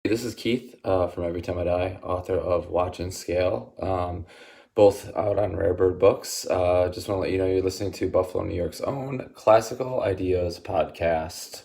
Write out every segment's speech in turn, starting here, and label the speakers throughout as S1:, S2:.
S1: This is Keith from Every Time I Die, author of Watch and Scale, both out on Rarebird Books. Just want to let you know you're listening to Buffalo, New York's own Classical Ideas podcast.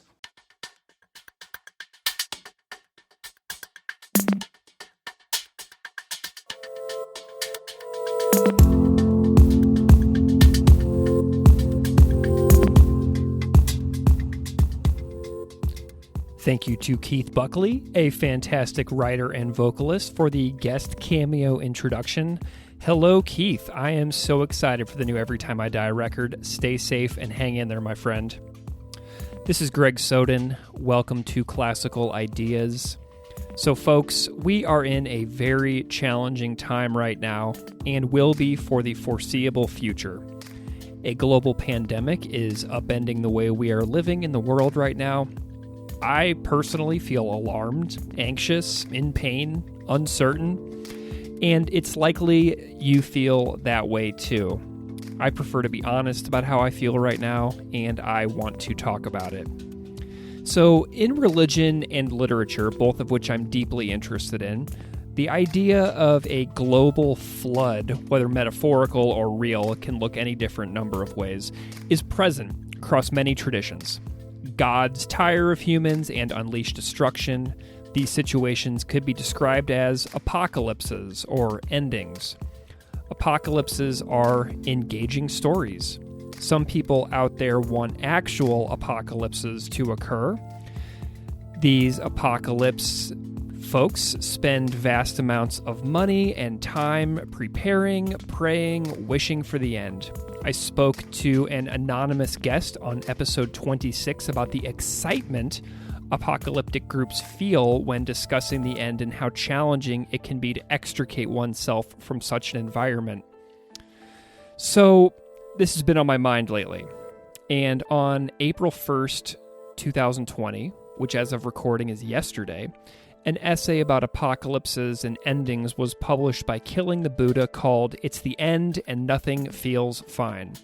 S2: Thank you to Keith Buckley, a fantastic writer and vocalist, for the guest cameo introduction. Hello, Keith. I am so excited for the new Every Time I Die record. Stay safe and hang in there, my friend. This is Greg Soden. Welcome to Classical Ideas. So, folks, we are in a very challenging time right now and will be for the foreseeable future. A global pandemic is upending the way we are living in the world right now. I personally feel alarmed, anxious, in pain, uncertain, and it's likely you feel that way too. I prefer to be honest about how I feel right now, and I want to talk about it. So, in religion and literature, both of which I'm deeply interested in, the idea of a global flood, whether metaphorical or real, can look any different number of ways, is present across many traditions. Gods tire of humans and unleash destruction. These situations could be described as apocalypses or endings. Apocalypses are engaging stories. Some people out there want actual apocalypses to occur. These apocalypse folks spend vast amounts of money and time preparing, praying, wishing for the end. I spoke to an anonymous guest on episode 26 about the excitement apocalyptic groups feel when discussing the end and how challenging it can be to extricate oneself from such an environment. So, this has been on my mind lately. And on April 1st, 2020, which as of recording is yesterday, an essay about apocalypses and endings was published by Killing the Buddha called "It's the End and Nothing Feels Fine."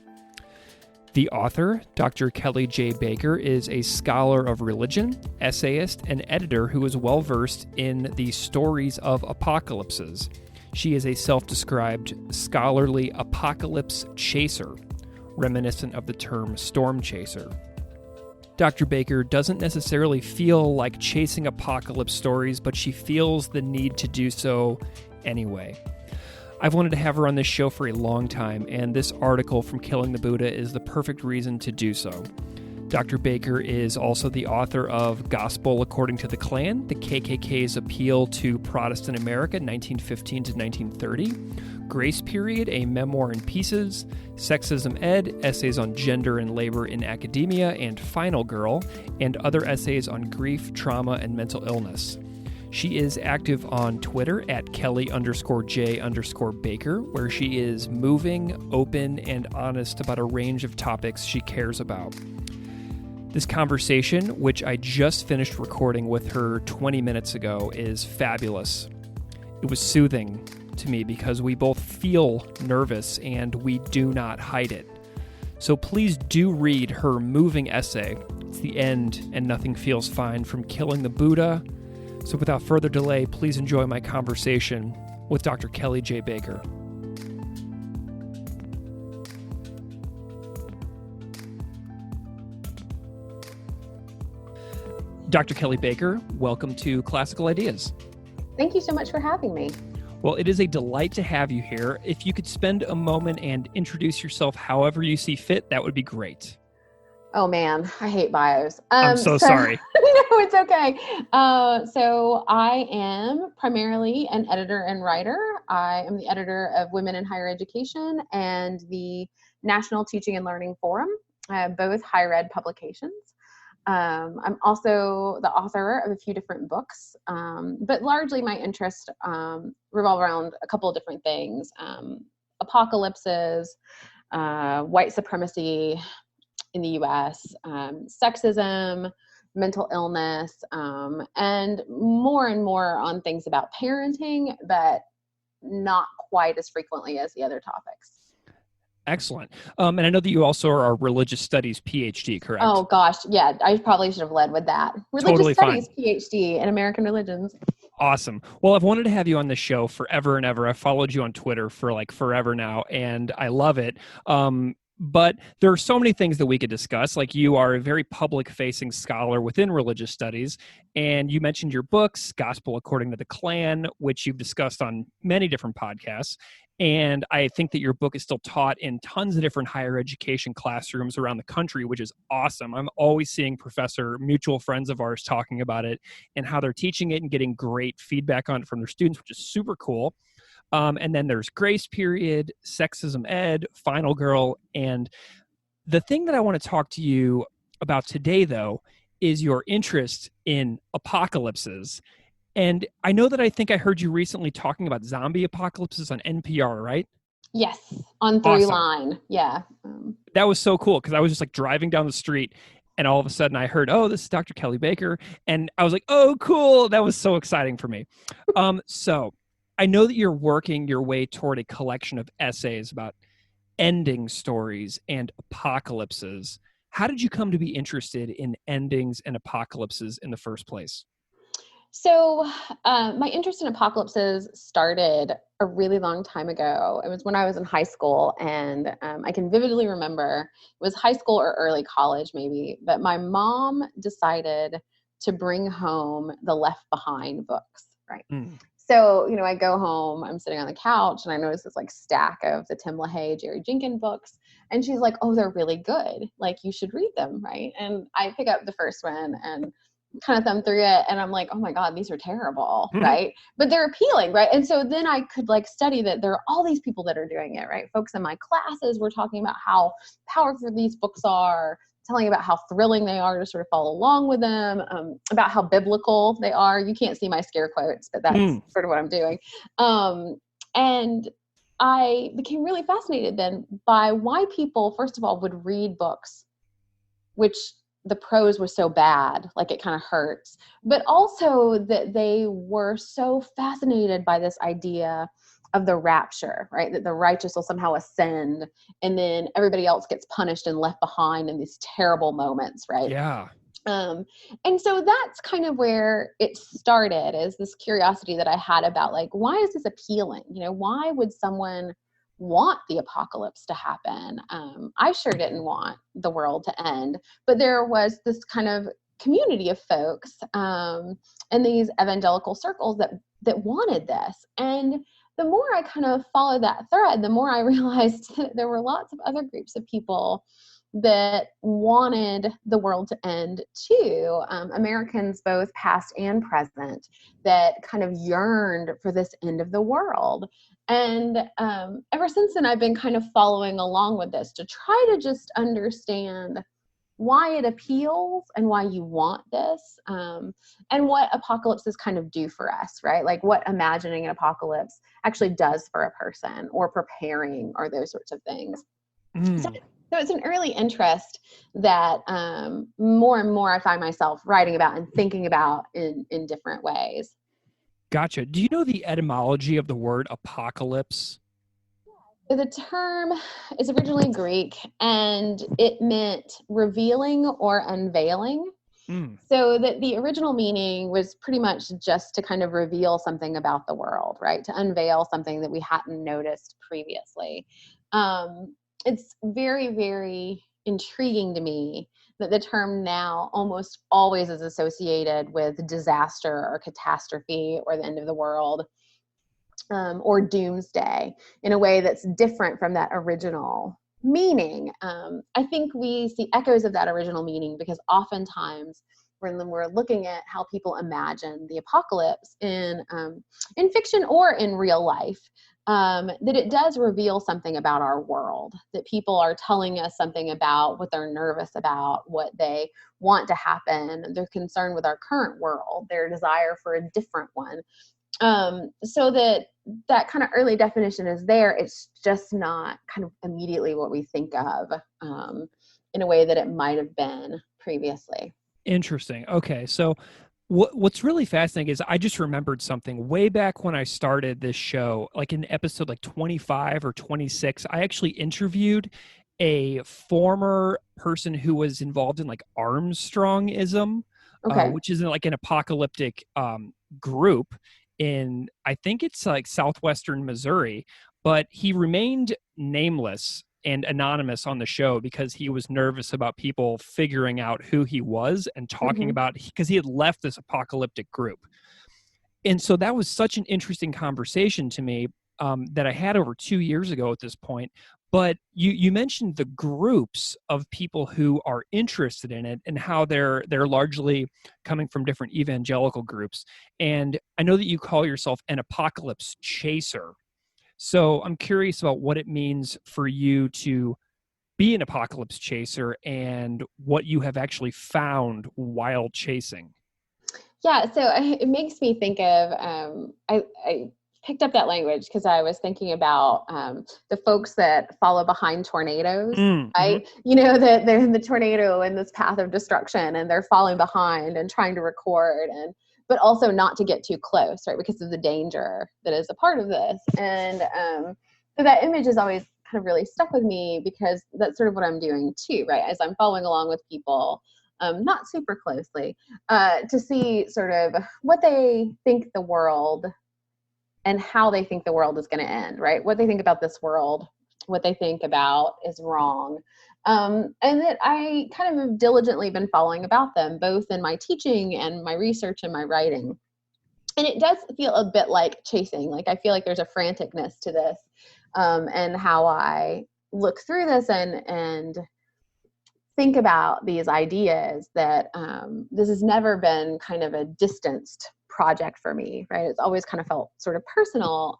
S2: The author, Dr. Kelly J. Baker, is a scholar of religion, essayist, and editor who is well-versed in the stories of apocalypses. She is a self-described scholarly apocalypse chaser, reminiscent of the term storm chaser. Dr. Baker doesn't necessarily feel like chasing apocalypse stories, but she feels the need to do so anyway. I've wanted to have her on this show for a long time, and this article from Killing the Buddha is the perfect reason to do so. Dr. Baker is also the author of Gospel According to the Klan, the KKK's Appeal to Protestant America, 1915 to 1930, Grace Period, a Memoir in Pieces, Sexism Ed, essays on gender and labor in academia, and Final Girl, and other essays on grief, trauma, and mental illness. She is active on Twitter at Kelly_J_Baker, where she is moving, open, and honest about a range of topics she cares about. This conversation, which I just finished recording with her 20 minutes ago, is fabulous. It was soothing to me because we both feel nervous and we do not hide it. So please do read her moving essay, "It's the End and Nothing Feels Fine," from Killing the Buddha. So without further delay, please enjoy my conversation with Dr. Kelly J. Baker. Dr. Kelly Baker, welcome to Classical Ideas.
S3: Thank you so much for having me.
S2: Well, it is a delight to have you here. If you could spend a moment and introduce yourself however you see fit, that would be great.
S3: Oh man, I hate bios.
S2: I'm so sorry.
S3: No, it's okay. So I am primarily an editor and writer. I am the editor of Women in Higher Education and the National Teaching and Learning Forum, both higher ed publications. I'm also the author of a few different books, but largely my interests revolve around a couple of different things: apocalypses, white supremacy in the U.S., sexism, mental illness, and more on things about parenting, but not quite as frequently as the other topics.
S2: Excellent. And I know that you also are a religious studies PhD,
S3: Oh
S2: correct?
S3: gosh, yeah, I probably should have led with that. Religious
S2: Totally fine.
S3: Studies PhD in American Religions.
S2: Awesome. Well, I've wanted to have you on the show forever and ever. I've followed you on Twitter for like forever now, and I love it. But there are so many things that we could discuss. Like, you are a very public facing scholar within religious studies, and you mentioned your books, Gospel According to the Klan, which you've discussed on many different podcasts. And I think that your book is still taught in tons of different higher education classrooms around the country, which is awesome. I'm always seeing mutual friends of ours talking about it and how they're teaching it and getting great feedback on it from their students, which is super cool. And then there's Grace Period, Sexism Ed, Final Girl. And the thing that I want to talk to you about today, though, is your interest in apocalypses. And I know that I think I heard you recently talking about zombie apocalypses on NPR, right?
S3: Yes, on
S2: Awesome.
S3: Throughline. Yeah.
S2: That was so cool because I was just like driving down the street and all of a sudden I heard, oh, this is Dr. Kelly Baker. And I was like, oh, cool. That was so exciting for me. So I know that you're working your way toward a collection of essays about ending stories and apocalypses. How did you come to be interested in endings and apocalypses in the first place?
S3: So, my interest in apocalypses started a really long time ago. It was when I was in high school, and I can vividly remember it was high school or early college, maybe. But my mom decided to bring home the Left Behind books, right?
S2: Mm.
S3: So, I go home, I'm sitting on the couch, and I notice this like stack of the Tim LaHaye, Jerry Jenkins books. And she's like, oh, they're really good. Like, you should read them, right? And I pick up the first one and kind of thumb through it, and I'm like, oh my God, these are terrible, right? But they're appealing, right? And so then I could like study that there are all these people that are doing it, right? Folks in my classes were talking about how powerful these books are, telling about how thrilling they are to sort of follow along with them, about how biblical they are. You can't see my scare quotes, but that's sort of what I'm doing. And I became really fascinated then by why people, first of all, would read books which the prose was so bad, like it kind of hurts, but also that they were so fascinated by this idea of the rapture, right? That the righteous will somehow ascend and then everybody else gets punished and left behind in these terrible moments, right?
S2: Yeah.
S3: And so that's kind of where it started, is this curiosity that I had about like, why is this appealing? Why would someone want the apocalypse to happen? I sure didn't want the world to end, but there was this kind of community of folks in these evangelical circles that wanted this. And the more I kind of followed that thread, the more I realized that there were lots of other groups of people that wanted the world to end too. Americans, both past and present, that kind of yearned for this end of the world. And ever since then, I've been kind of following along with this to try to just understand why it appeals and why you want this, and what apocalypses kind of do for us, right? Like what imagining an apocalypse actually does for a person, or preparing, or those sorts of things. So it's an early interest that more and more I find myself writing about and thinking about in different ways.
S2: Gotcha. Do you know the etymology of the word apocalypse?
S3: So the term is originally Greek, and it meant revealing or unveiling. So that the original meaning was pretty much just to kind of reveal something about the world, right? To unveil something that we hadn't noticed previously. It's very, very intriguing to me that the term now almost always is associated with disaster or catastrophe or the end of the world, or doomsday, in a way that's different from that original meaning. I think we see echoes of that original meaning because oftentimes when we're looking at how people imagine the apocalypse in fiction or in real life, that it does reveal something about our world, that people are telling us something about what they're nervous about, what they want to happen, their concern with our current world, their desire for a different one. So that kind of early definition is there. It's just not kind of immediately what we think of in a way that it might have been previously.
S2: Interesting. Okay. So What's really fascinating is I just remembered something way back when I started this show, like in episode like 25 or 26. I actually interviewed a former person who was involved in like Armstrongism,
S3: Okay.
S2: which is like an apocalyptic group in, I think it's like southwestern Missouri, but he remained nameless and anonymous on the show because he was nervous about people figuring out who he was and talking
S3: Hmm.
S2: about, because he had left this apocalyptic group. And so that was such an interesting conversation to me, that I had over 2 years ago at this point. But you mentioned the groups of people who are interested in it and how they're largely coming from different evangelical groups. And I know that you call yourself an apocalypse chaser. So I'm curious about what it means for you to be an apocalypse chaser and what you have actually found while chasing.
S3: Yeah, so it makes me think of I picked up that language because I was thinking about the folks that follow behind tornadoes,
S2: Mm-hmm.
S3: right? You know, that they're in the tornado in this path of destruction and they're falling behind and trying to record, and but also not to get too close, right? Because of the danger that is a part of this. And so that image has always kind of really stuck with me because that's sort of what I'm doing too, right? As I'm following along with people, not super closely, to see sort of what they think the world and how they think the world is going to end, right? What they think about this world, what they think about is wrong. And that I kind of have diligently been following about them, both in my teaching and my research and my writing. And it does feel a bit like chasing. Like I feel like there's a franticness to this, and how I look through this and think about these ideas that this has never been kind of a distanced project for me, right? It's always kind of felt sort of personal,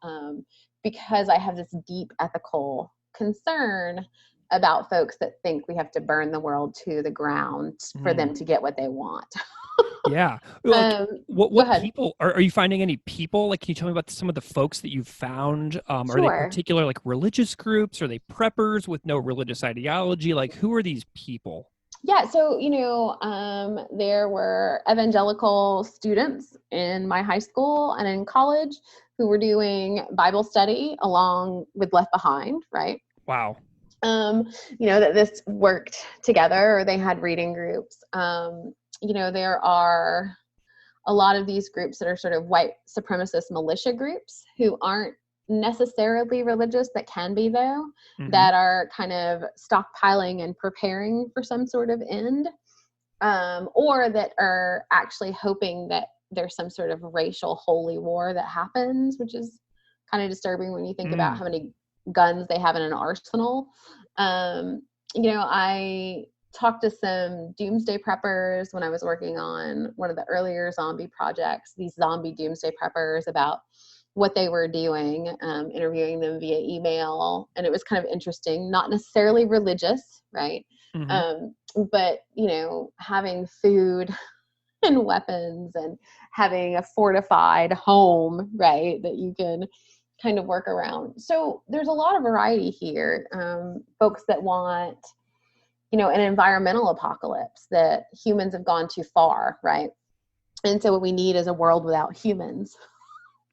S3: because I have this deep ethical concern about folks that think we have to burn the world to the ground for
S2: Mm.
S3: them to get what they want.
S2: Yeah. Like,
S3: um, Go
S2: what
S3: ahead.
S2: people are you finding any people? Like, can you tell me about some of the folks that you've found? Are they
S3: Sure.
S2: particular like religious groups? Are they preppers with no religious ideology? Like, who are these people?
S3: Yeah, so there were evangelical students in my high school and in college who were doing Bible study along with Left Behind, right?
S2: Wow.
S3: um, that this worked together, or they had reading groups. There are a lot of these groups that are sort of white supremacist militia groups who aren't necessarily religious, that can be though,
S2: Mm-hmm.
S3: that are kind of stockpiling and preparing for some sort of end, or that are actually hoping that there's some sort of racial holy war that happens, which is kind of disturbing when you think about
S2: Mm.
S3: how many guns they have in an arsenal. Um, I talked to some doomsday preppers when I was working on one of the earlier zombie projects, these zombie doomsday preppers, about what they were doing, interviewing them via email. And it was kind of interesting, not necessarily religious, right?
S2: Mm-hmm.
S3: Um, but, having food and weapons and having a fortified home, right, that you can kind of work around. So there's a lot of variety here. Folks that want, an environmental apocalypse, that humans have gone too far, right? And so what we need is a world without humans.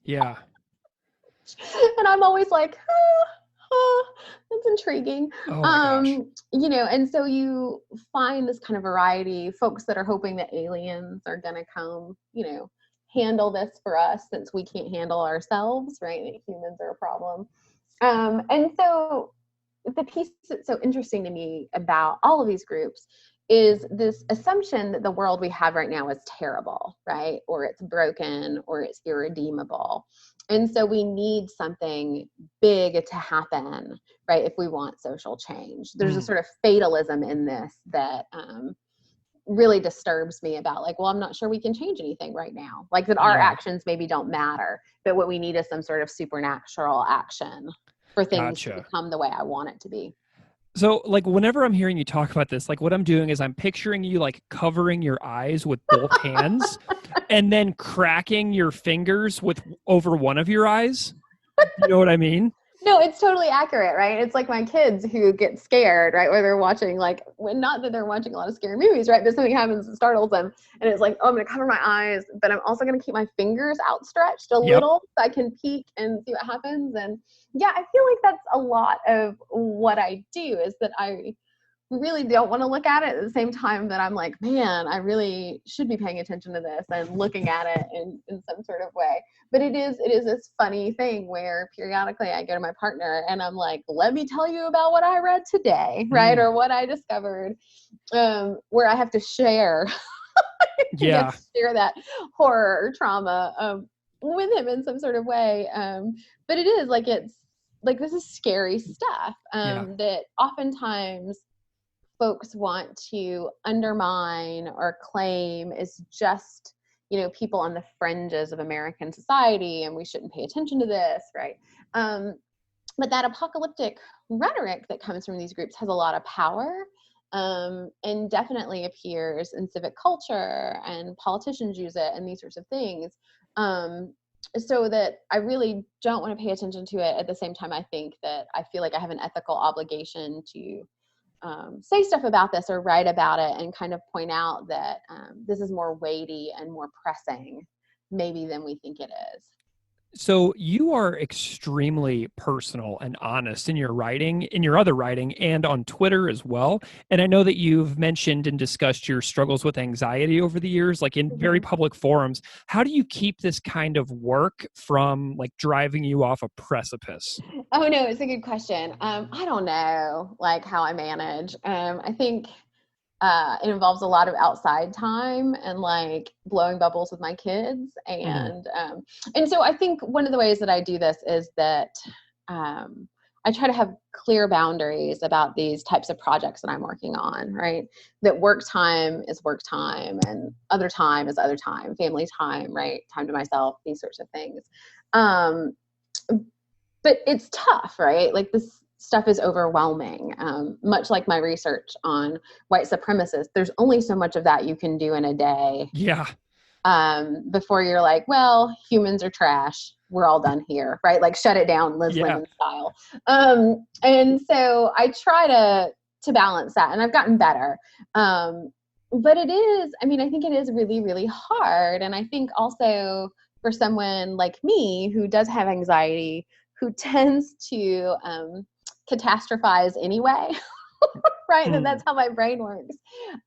S2: Yeah.
S3: And I'm always like, that's intriguing.
S2: Oh my gosh.
S3: And so you find this kind of variety, folks that are hoping that aliens are going to come, handle this for us since we can't handle ourselves, right? That humans are a problem. And so the piece that's so interesting to me about all of these groups is this assumption that the world we have right now is terrible, right? Or it's broken, or it's irredeemable. And so we need something big to happen, right? If we want social change, there's a
S2: Mm.
S3: sort of fatalism in this that really disturbs me, about like, well, I'm not sure we can change anything right now. Like that our
S2: Yeah.
S3: actions maybe don't matter, but what we need is some sort of supernatural action for things to
S2: Gotcha.
S3: become the way I want it to be.
S2: So, like, whenever I'm hearing you talk about this, like, what I'm doing is I'm picturing you, like, covering your eyes with both hands and then cracking your fingers with over one of your eyes. You know what I mean?
S3: No, it's totally accurate, right? It's like my kids who get scared, right? Where they're watching, like, when, not that they're watching a lot of scary movies, right? But something happens that startles them. And it's like, oh, I'm going to cover my eyes, but I'm also going to keep my fingers outstretched a
S2: Yep.
S3: little so I can peek and see what happens. And yeah, I feel like that's a lot of what I do, is that I really don't want to look at it at the same time that I'm like, man, I really should be paying attention to this and looking at it in some sort of way. But it is this funny thing where periodically I go to my partner and I'm like, let me tell you about what I read today, right? Or what I discovered, where I have to share,
S2: Yeah.
S3: share that horror or trauma with him in some sort of way. But it is like, it's like, this is scary stuff that oftentimes folks want to undermine or claim is just, people on the fringes of American society, and we shouldn't pay attention to this, right? But that apocalyptic rhetoric that comes from these groups has a lot of power, and definitely appears in civic culture, and politicians use it and these sorts of things. So that I really don't want to pay attention to it. At the same time, I think that I feel like I have an ethical obligation to say stuff about this or write about it and kind of point out that this is more weighty and more pressing maybe than we think it is.
S2: So you are extremely personal and honest in your writing, in your other writing, and on Twitter as well. And I know that you've mentioned and discussed your struggles with anxiety over the years, like in very public forums. How do you keep this kind of work from like driving you off a precipice?
S3: Oh no, it's a good question. I don't know like how I manage. I think it involves a lot of outside time and like blowing bubbles with my kids. And so I think one of the ways that I do this is that I try to have clear boundaries about these types of projects that I'm working on, right? That work time is work time and other time is other time, family time, right? Time to myself, these sorts of things. But it's tough, right? Like this stuff is overwhelming. Much like my research on white supremacists, there's only so much of that you can do in a day.
S2: Yeah.
S3: Before you're like, well, humans are trash. We're all done here, right? Like shut it down, Liz Lemon style. And so I try to balance that, and I've gotten better. But it is, I mean, I think it is really, really hard. And I think also for someone like me who does have anxiety, who tends to catastrophize anyway, right? That's how my brain works.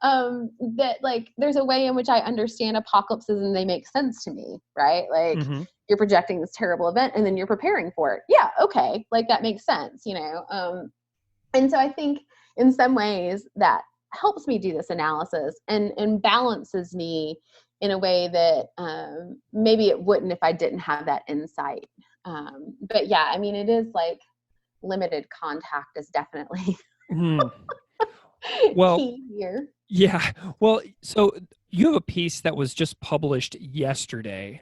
S3: That like there's a way in which I understand apocalypses and they make sense to me, right? Like you're projecting this terrible event and then you're preparing for it. Yeah, okay, like that makes sense, And so I think in some ways that helps me do this analysis and balances me in a way that maybe it wouldn't if I didn't have that insight. But yeah, I mean, it is like limited contact is definitely key here.
S2: Yeah. Well, so you have a piece that was just published yesterday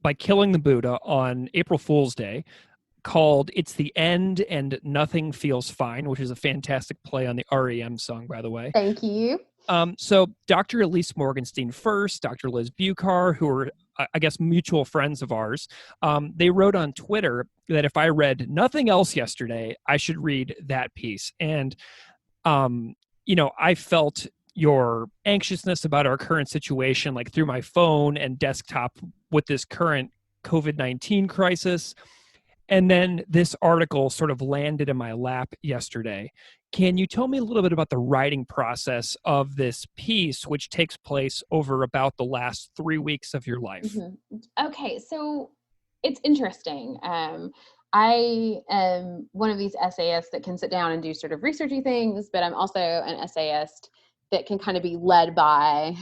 S2: by Killing the Buddha on April Fool's Day called It's the End and Nothing Feels Fine, which is a fantastic play on the REM song, by the way.
S3: Thank you.
S2: So Dr. Elise Morgenstein first, Dr. Liz Bucar, who are, I guess, mutual friends of ours, they wrote on Twitter that if I read nothing else yesterday, I should read that piece. And, I felt your anxiousness about our current situation, like through my phone and desktop with this current COVID-19 crisis. And then this article sort of landed in my lap yesterday. Can you tell me a little bit about the writing process of this piece, which takes place over about the last 3 weeks of your life?
S3: Okay, so it's interesting. I am one of these essayists that can sit down and do sort of researchy things, but I'm also an essayist that can kind of be led by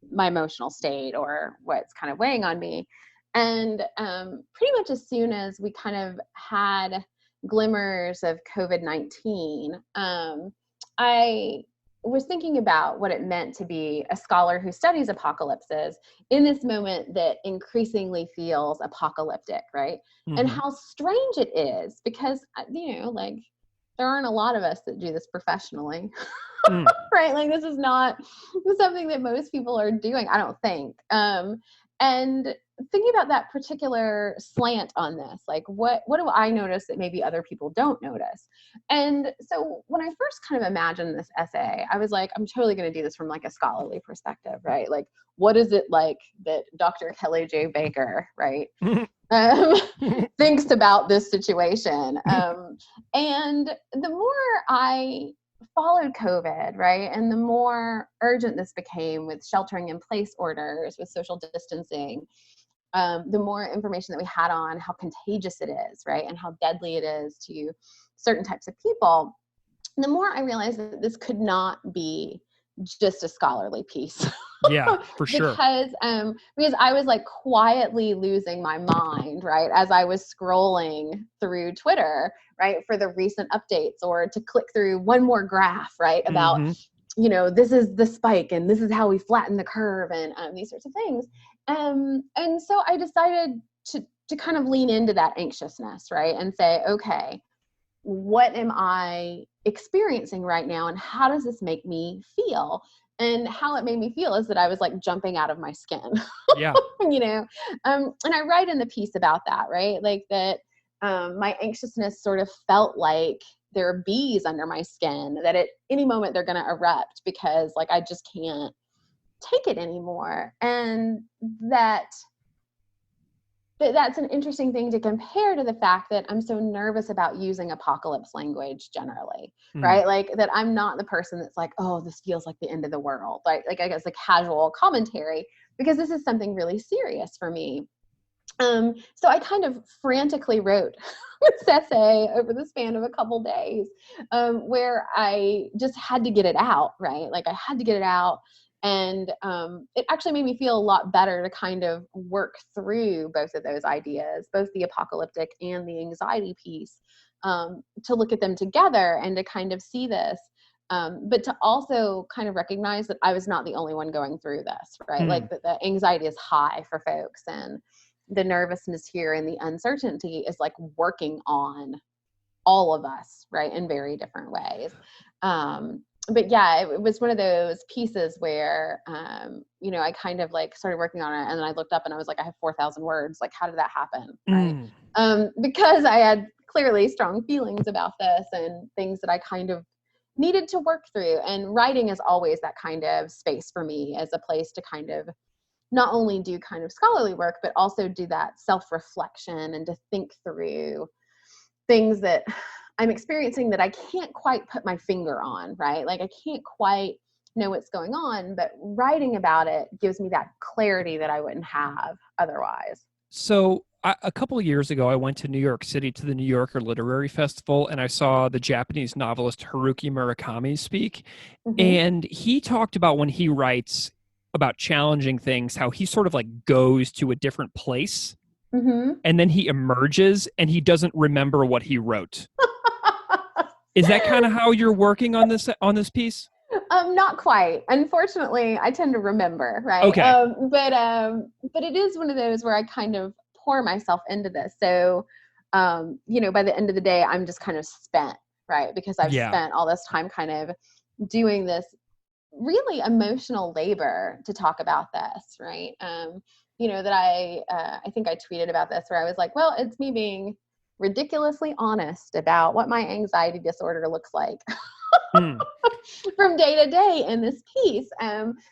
S3: my emotional state or what's kind of weighing on me. And pretty much as soon as we kind of had glimmers of COVID-19, I was thinking about what it meant to be a scholar who studies apocalypses in this moment that increasingly feels apocalyptic, right? And how strange it is because, like there aren't a lot of us that do this professionally, right? Like this is not something that most people are doing, I don't think. And thinking about that particular slant on this, like what do I notice that maybe other people don't notice? And so when I first kind of imagined this essay, I was like, I'm totally going to do this from like a scholarly perspective, right? Like, what is it like that Dr. Kelly J. Baker, right, um, thinks about this situation? And the more I followed COVID, right, and the more urgent this became with sheltering in place orders, with social distancing, the more information that we had on how contagious it is, right, and how deadly it is to certain types of people, the more I realized that this could not be just a scholarly piece.
S2: Yeah, for sure.
S3: because I was like quietly losing my mind, right, as I was scrolling through Twitter, right, for the recent updates, or to click through one more graph, right, about this is the spike and this is how we flatten the curve, and these sorts of things. And so I decided to kind of lean into that anxiousness, right, and say, okay, what am I experiencing right now, and how does this make me feel? And how it made me feel is that I was like jumping out of my skin.
S2: Yeah.
S3: And I write in the piece about that, right? Like that my anxiousness sort of felt like there are bees under my skin, that at any moment they're going to erupt, because like I just can't take it anymore. And that's an interesting thing to compare to the fact that I'm so nervous about using apocalypse language generally, right? Like that I'm not the person that's like, oh, this feels like the end of the world. Like I guess a casual commentary, because this is something really serious for me. So I kind of frantically wrote this essay over the span of a couple days, where I just had to get it out, right? Like I had to get it out. And it actually made me feel a lot better to kind of work through both of those ideas, both the apocalyptic and the anxiety piece, to look at them together and to kind of see this, but to also kind of recognize that I was not the only one going through this, right? Like the anxiety is high for folks, and the nervousness here and the uncertainty is like working on all of us, right, in very different ways. But yeah, it was one of those pieces where, I kind of like started working on it, and then I looked up and I was like, I have 4,000 words. Like, how did that happen? Right. Because I had clearly strong feelings about this and things that I kind of needed to work through. And writing is always that kind of space for me, as a place to kind of not only do kind of scholarly work, but also do that self-reflection and to think through things that I'm experiencing that I can't quite put my finger on, right? Like I can't quite know what's going on, but writing about it gives me that clarity that I wouldn't have otherwise.
S2: So a couple of years ago, I went to New York City to the New Yorker Literary Festival, and I saw the Japanese novelist Haruki Murakami speak. And he talked about when he writes about challenging things, how he sort of like goes to a different place, and then he emerges and he doesn't remember what he wrote. Is that kind of how you're working on this piece?
S3: Not quite. Unfortunately, I tend to remember, right?
S2: Okay.
S3: But it is one of those where I kind of pour myself into this. So, by the end of the day, I'm just kind of spent, right? Because I've spent all this time kind of doing this really emotional labor to talk about this, right? That I think I tweeted about this, where I was like, well, it's me being ridiculously honest about what my anxiety disorder looks like from day to day in this piece,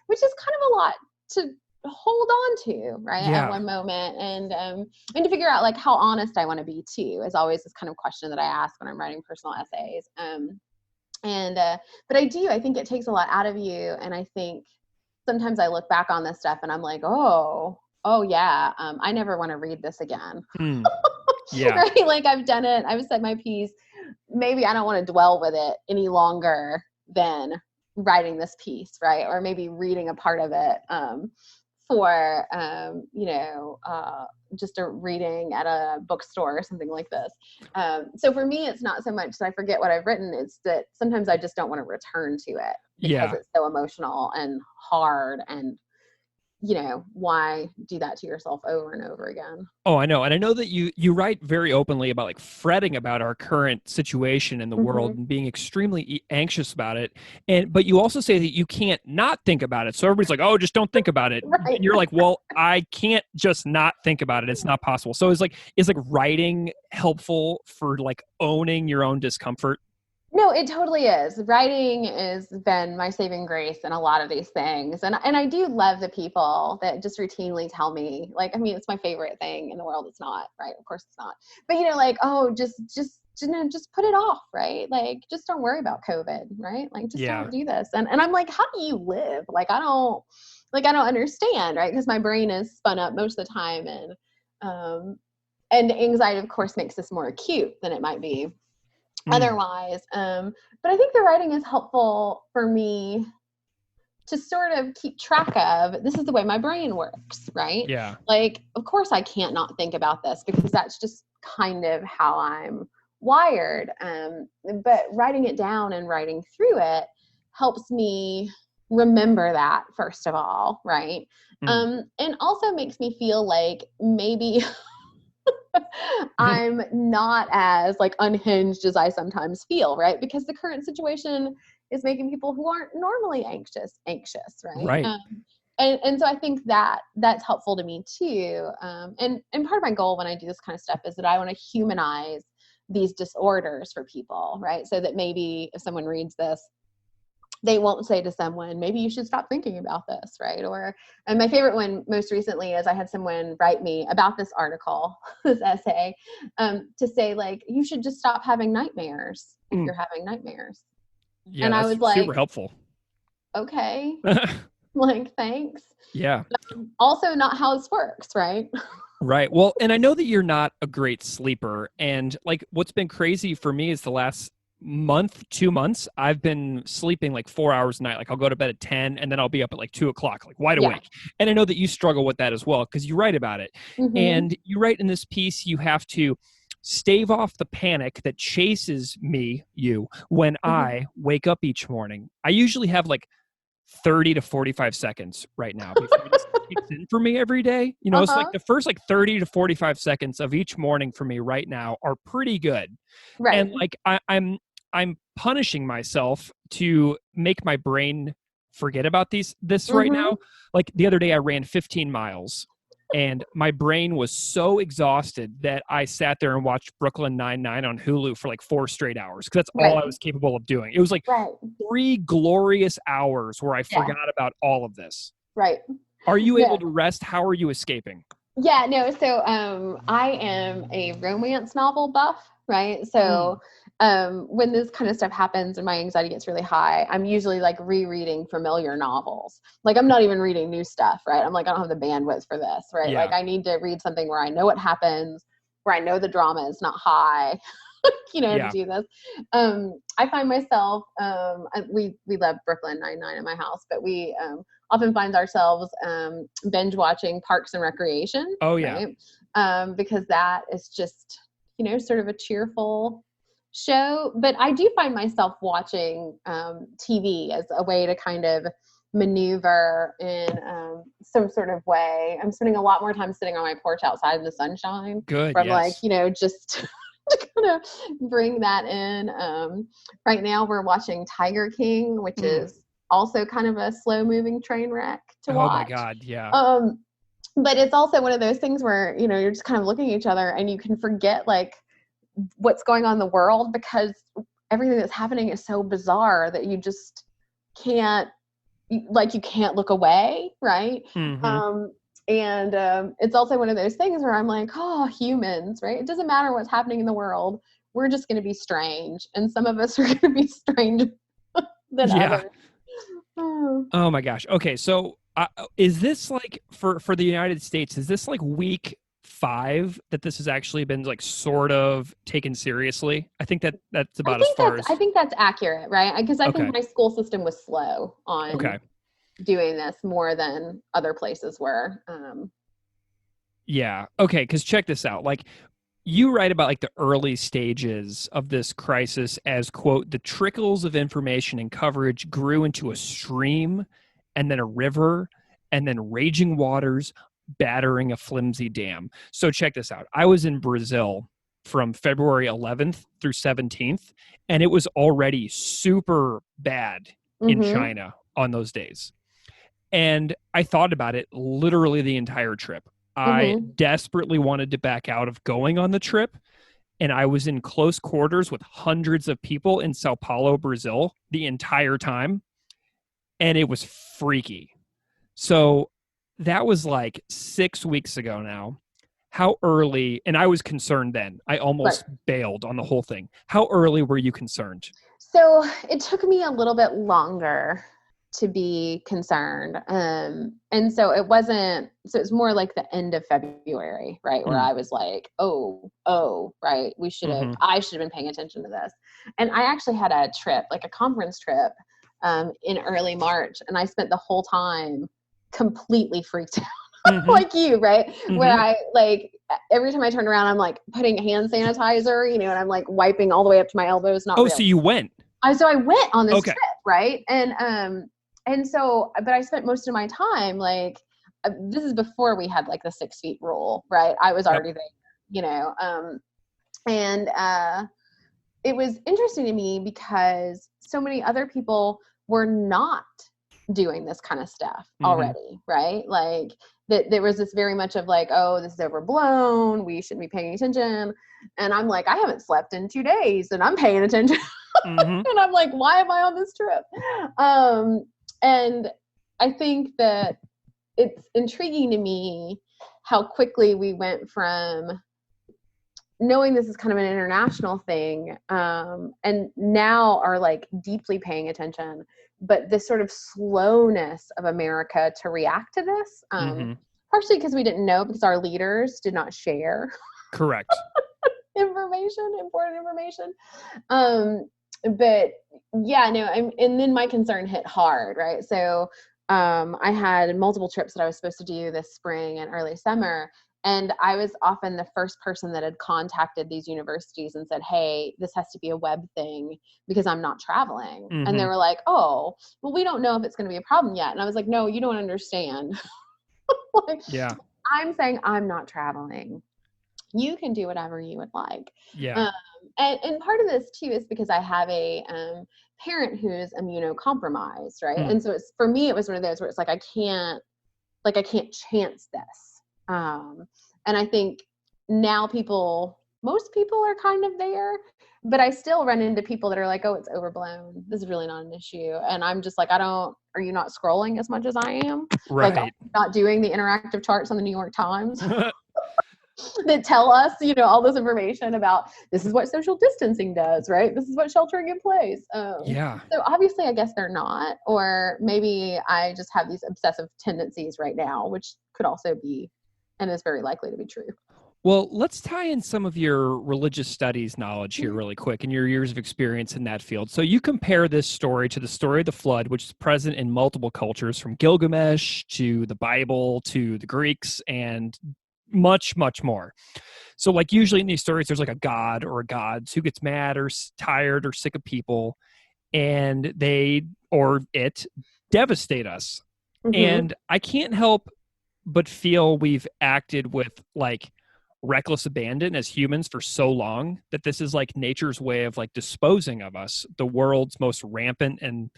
S3: which is kind of a lot to hold on to, right, at one moment, and to figure out like how honest I want to be too is always this kind of question that I ask when I'm writing personal essays. But I think it takes a lot out of you, and I think sometimes I look back on this stuff and I'm like, oh yeah, I never want to read this again.
S2: Yeah.
S3: Right? Like I've done it, I've said my piece. Maybe I don't want to dwell with it any longer than writing this piece, right? Or maybe reading a part of it for just a reading at a bookstore or something like this. So for me, it's not so much that I forget what I've written, it's that sometimes I just don't want to return to it because it's so emotional and hard and why do that to yourself over and over again?
S2: Oh, I know. And I know that you write very openly about like fretting about our current situation in the world and being extremely anxious about it. But you also say that you can't not think about it. So everybody's like, "Oh, just don't think about it."
S3: Right.
S2: And you're like, "Well, I can't just not think about it. It's not possible." So is writing helpful for like owning your own discomfort?
S3: No, it totally is. Writing has been my saving grace in a lot of these things. And I do love the people that just routinely tell me, like, I mean, it's my favorite thing in the world. It's not, right? Of course it's not. But like, oh, just put it off, right? Like, just don't worry about COVID, right? Like, just don't do this. And I'm like, how do you live? Like, I don't understand, right? Because my brain is spun up most of the time. And anxiety, of course, makes this more acute than it might be otherwise. But I think the writing is helpful for me to sort of keep track of, this is the way my brain works, right?
S2: Yeah.
S3: Like, of course I can't not think about this because that's just kind of how I'm wired. But writing it down and writing through it helps me remember that, first of all, right? And also makes me feel like maybe I'm not as like unhinged as I sometimes feel, right? Because the current situation is making people who aren't normally anxious, right?
S2: Right.
S3: And so I think that that's helpful to me too. And part of my goal when I do this kind of stuff is that I want to humanize these disorders for people, right? So that maybe if someone reads this, they won't say to someone, maybe you should stop thinking about this, right? And my favorite one most recently is I had someone write me about this article, this essay, to say, like, you should just stop having nightmares if you're having nightmares.
S2: Yeah,
S3: and I was like,
S2: super helpful.
S3: Okay, like, thanks.
S2: Yeah.
S3: Also not how this works, right?
S2: Right. Well, and I know that you're not a great sleeper. And like what's been crazy for me is the last month, 2 months, I've been sleeping like 4 hours a night. Like I'll go to bed at 10 and then I'll be up at like 2:00, like wide awake. And I know that you struggle with that as well because you write about it. And you write in this piece, you have to stave off the panic that chases you when I wake up each morning. I usually have like 30 to 45 seconds right now before this kicks in for me every day. It's like the first like 30 to 45 seconds of each morning for me right now are pretty good.
S3: Right.
S2: And like I'm punishing myself to make my brain forget about this right now. Like the other day I ran 15 miles and my brain was so exhausted that I sat there and watched Brooklyn Nine-Nine on Hulu for like 4 straight hours because that's all I was capable of doing. It was like 3 glorious hours where I forgot about all of this.
S3: Right.
S2: Are you able to rest? How are you escaping?
S3: Yeah, no. So I am a romance novel buff, right? So when this kind of stuff happens and my anxiety gets really high, I'm usually like rereading familiar novels. Like I'm not even reading new stuff, right? I'm like, I don't have the bandwidth for this, right?
S2: Yeah.
S3: Like I need to read something where I know what happens, where I know the drama is not high, to do this. I find myself, we love Brooklyn Nine-Nine in my house, but we often find ourselves binge watching Parks and Recreation.
S2: Oh yeah.
S3: Right? Because that is just, sort of a cheerful show. But I do find myself watching TV as a way to kind of maneuver in some sort of way. I'm spending a lot more time sitting on my porch outside in the sunshine.
S2: Good.
S3: From
S2: yes.
S3: just to kind of bring that in. Right now we're watching Tiger King, which is also kind of a slow moving train wreck to watch.
S2: Oh my God. Yeah.
S3: But it's also one of those things where, you're just kind of looking at each other and you can forget like what's going on in the world because everything that's happening is so bizarre that you just can't, you can't look away. Right. And it's also one of those things where I'm like, oh, humans, right? It doesn't matter what's happening in the world. We're just going to be strange. And some of us are going to be strange than others.
S2: Oh my gosh. Okay. So is this like for the United States, is this like week 5 that this has actually been like sort of taken seriously? I think that's about as far as.
S3: I think that's accurate, right? Because I think my school system was slow on doing this more than other places were.
S2: Yeah. Okay. Because check this out. Like you write about like the early stages of this crisis as, quote, the trickles of information and coverage grew into a stream and then a river and then raging waters battering a flimsy dam. So check this out. I was in Brazil from February 11th through 17th, and it was already super bad in China on those days. And I thought about it literally the entire trip. I desperately wanted to back out of going on the trip, and I was in close quarters with hundreds of people in Sao Paulo, Brazil, the entire time, and it was freaky. So that was like 6 weeks ago now. How early, and I was concerned then. I almost bailed on the whole thing. How early were you concerned?
S3: So it took me a little bit longer to be concerned. And so it wasn't, so it's more like the end of February, right? Where I was like, oh, right. I should have been paying attention to this. And I actually had a trip, like a conference trip, in early March. And I spent the whole time completely freaked out. Like you, right? Where I like every time I turn around, I'm like putting hand sanitizer, and I'm like wiping all the way up to my elbows. Not
S2: oh,
S3: really.
S2: So you went?
S3: So I went on this trip, right? And so, but I spent most of my time like this is before we had like the 6 feet rule, right? I was already there, and it was interesting to me because so many other people were not doing this kind of stuff already, right? Like that there was this very much of like, oh, this is overblown, we shouldn't be paying attention. And I'm like, I haven't slept in 2 days and I'm paying attention. And I'm like, why am I on this trip? And I think that it's intriguing to me how quickly we went from knowing this is kind of an international thing, and now are like deeply paying attention, but this sort of slowness of America to react to this, partially because we didn't know, because our leaders did not share
S2: correct
S3: important information. But yeah, no, and then my concern hit hard, right? So I had multiple trips that I was supposed to do this spring and early summer. And I was often the first person that had contacted these universities and said, hey, this has to be a web thing because I'm not traveling. And they were like, oh, well, we don't know if it's going to be a problem yet. And I was like, no, you don't understand. Like, I'm saying I'm not traveling. You can do whatever you would like. And part of this too is because I have a parent who's immunocompromised, right? And so it's, for me, it was one of those where it's like, I can't chance this. And I think now most people are kind of there, but I still run into people that are like, oh, it's overblown. This is really not an issue. And I'm just like, are you not scrolling as much as I am?
S2: Right.
S3: Like, not doing the interactive charts on the New York Times that tell us, all this information about this is what social distancing does, right? This is what sheltering in place. So obviously I guess they're not, or maybe I just have these obsessive tendencies right now, which could also be, and is very likely to be true.
S2: Well, let's tie in some of your religious studies knowledge here really quick and your years of experience in that field. So you compare this story to the story of the flood, which is present in multiple cultures, from Gilgamesh to the Bible to the Greeks and much, much more. So like usually in these stories, there's like a god or a gods who gets mad or tired or sick of people, and they or it devastate us. And I can't help but feel we've acted with like reckless abandon as humans for so long that this is like nature's way of like disposing of us, the world's most rampant, and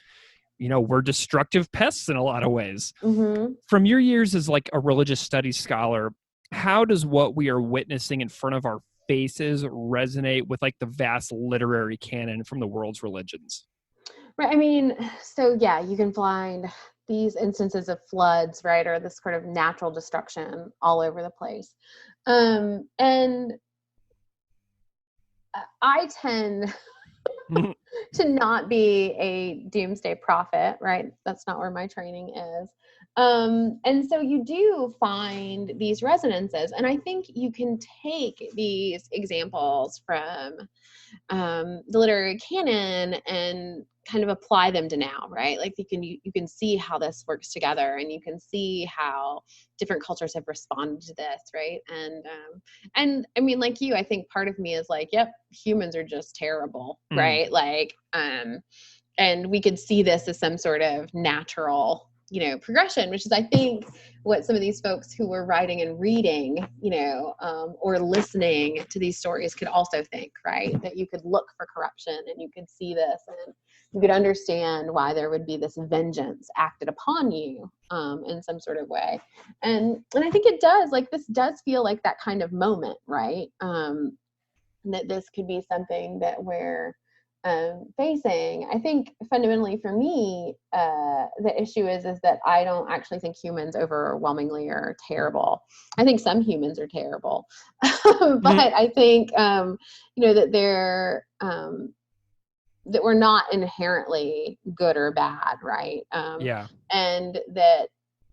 S2: we're destructive pests in a lot of ways. From your years as like a religious studies scholar, how does what we are witnessing in front of our faces resonate with like the vast literary canon from the world's religions?
S3: Right. I mean, so yeah, you can find these instances of floods, right, or this sort of natural destruction all over the place. And I tend to not be a doomsday prophet, right? That's not where my training is. And so you do find these resonances, and I think you can take these examples from the literary canon and kind of apply them to now, right? Like you can see how this works together, and you can see how different cultures have responded to this, right? And I mean, like you, I think part of me is like, yep, humans are just terrible, right? Like, and we could see this as some sort of natural progression, which is, I think, what some of these folks who were writing and reading, or listening to these stories could also think, right? That you could look for corruption and you could see this and you could understand why there would be this vengeance acted upon you in some sort of way. And I think it does, like, this does feel like that kind of moment, right? That this could be something that we're facing. I think fundamentally for me, the issue is that I don't actually think humans overwhelmingly are terrible. I think some humans are terrible, but I think, that they're, that we're not inherently good or bad. Right. And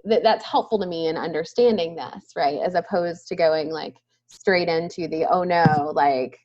S3: that's helpful to me in understanding this, right? As opposed to going like straight into the, oh no, like,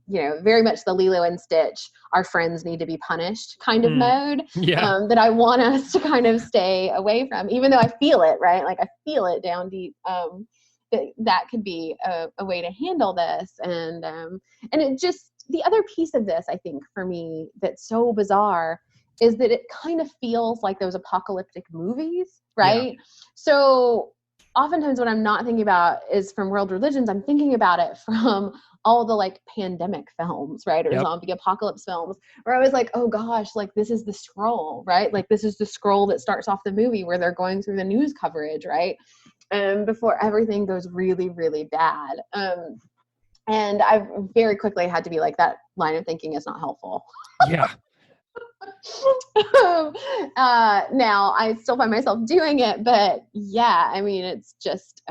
S3: very much the Lilo and Stitch, our friends need to be punished kind of mode, that I want us to kind of stay away from, even though I feel it, right? Like I feel it down deep, that could be a way to handle this. And it just, the other piece of this, I think for me, that's so bizarre is that it kind of feels like those apocalyptic movies, right? Yeah. So oftentimes what I'm not thinking about is from world religions, I'm thinking about it from all the like pandemic films, right? Or zombie apocalypse films, where I was like, oh gosh, like this is the scroll, right? Like this is the scroll that starts off the movie where they're going through the news coverage, right? Before everything goes really, really bad. And I've very quickly had to be like, that line of thinking is not helpful.
S2: Yeah.
S3: Now I still find myself doing it, but yeah, I mean, it's just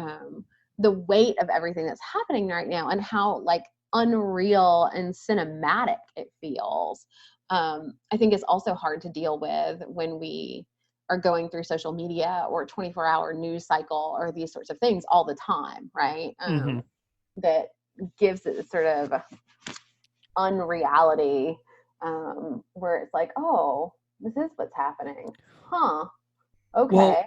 S3: the weight of everything that's happening right now and how like unreal and cinematic it feels. I think it's also hard to deal with when we are going through social media or 24-hour news cycle or these sorts of things all the time, right? That gives it sort of unreality, where it's like, oh, this is what's happening. Huh. Okay.
S2: Well,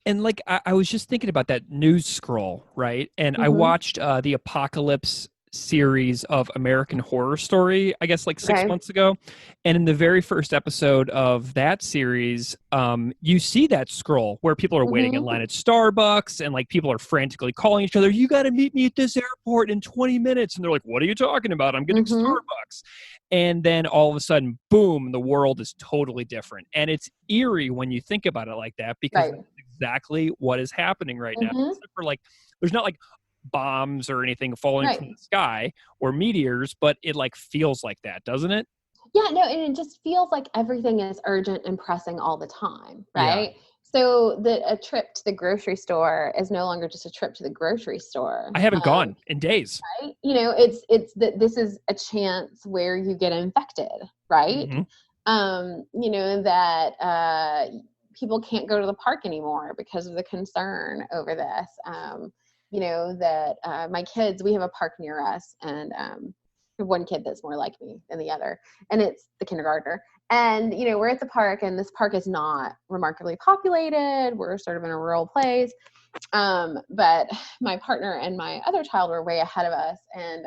S2: and like, I was just thinking about that news scroll, right? And I watched the Apocalypse series of American Horror Story, I guess like 6 months ago. And in the very first episode of that series, you see that scroll where people are waiting in line at Starbucks and like people are frantically calling each other, you got to meet me at this airport in 20 minutes. And they're like, what are you talking about? I'm getting Starbucks. And then all of a sudden, boom, the world is totally different. And it's eerie when you think about it like that, because that's exactly what is happening right now. Except for like, there's not like bombs or anything falling from the sky or meteors, but it like feels like that, doesn't it?
S3: Yeah, no, and it just feels like everything is urgent and pressing all the time, right? Yeah. So a trip to the grocery store is no longer just a trip to the grocery store.
S2: I haven't gone in days.
S3: Right? It's that this is a chance where you get infected, right? That people can't go to the park anymore because of the concern over this. My kids, we have a park near us, and one kid that's more like me than the other, and it's the kindergartner. And, we're at the park, and this park is not remarkably populated. We're sort of in a rural place. But my partner and my other child were way ahead of us, and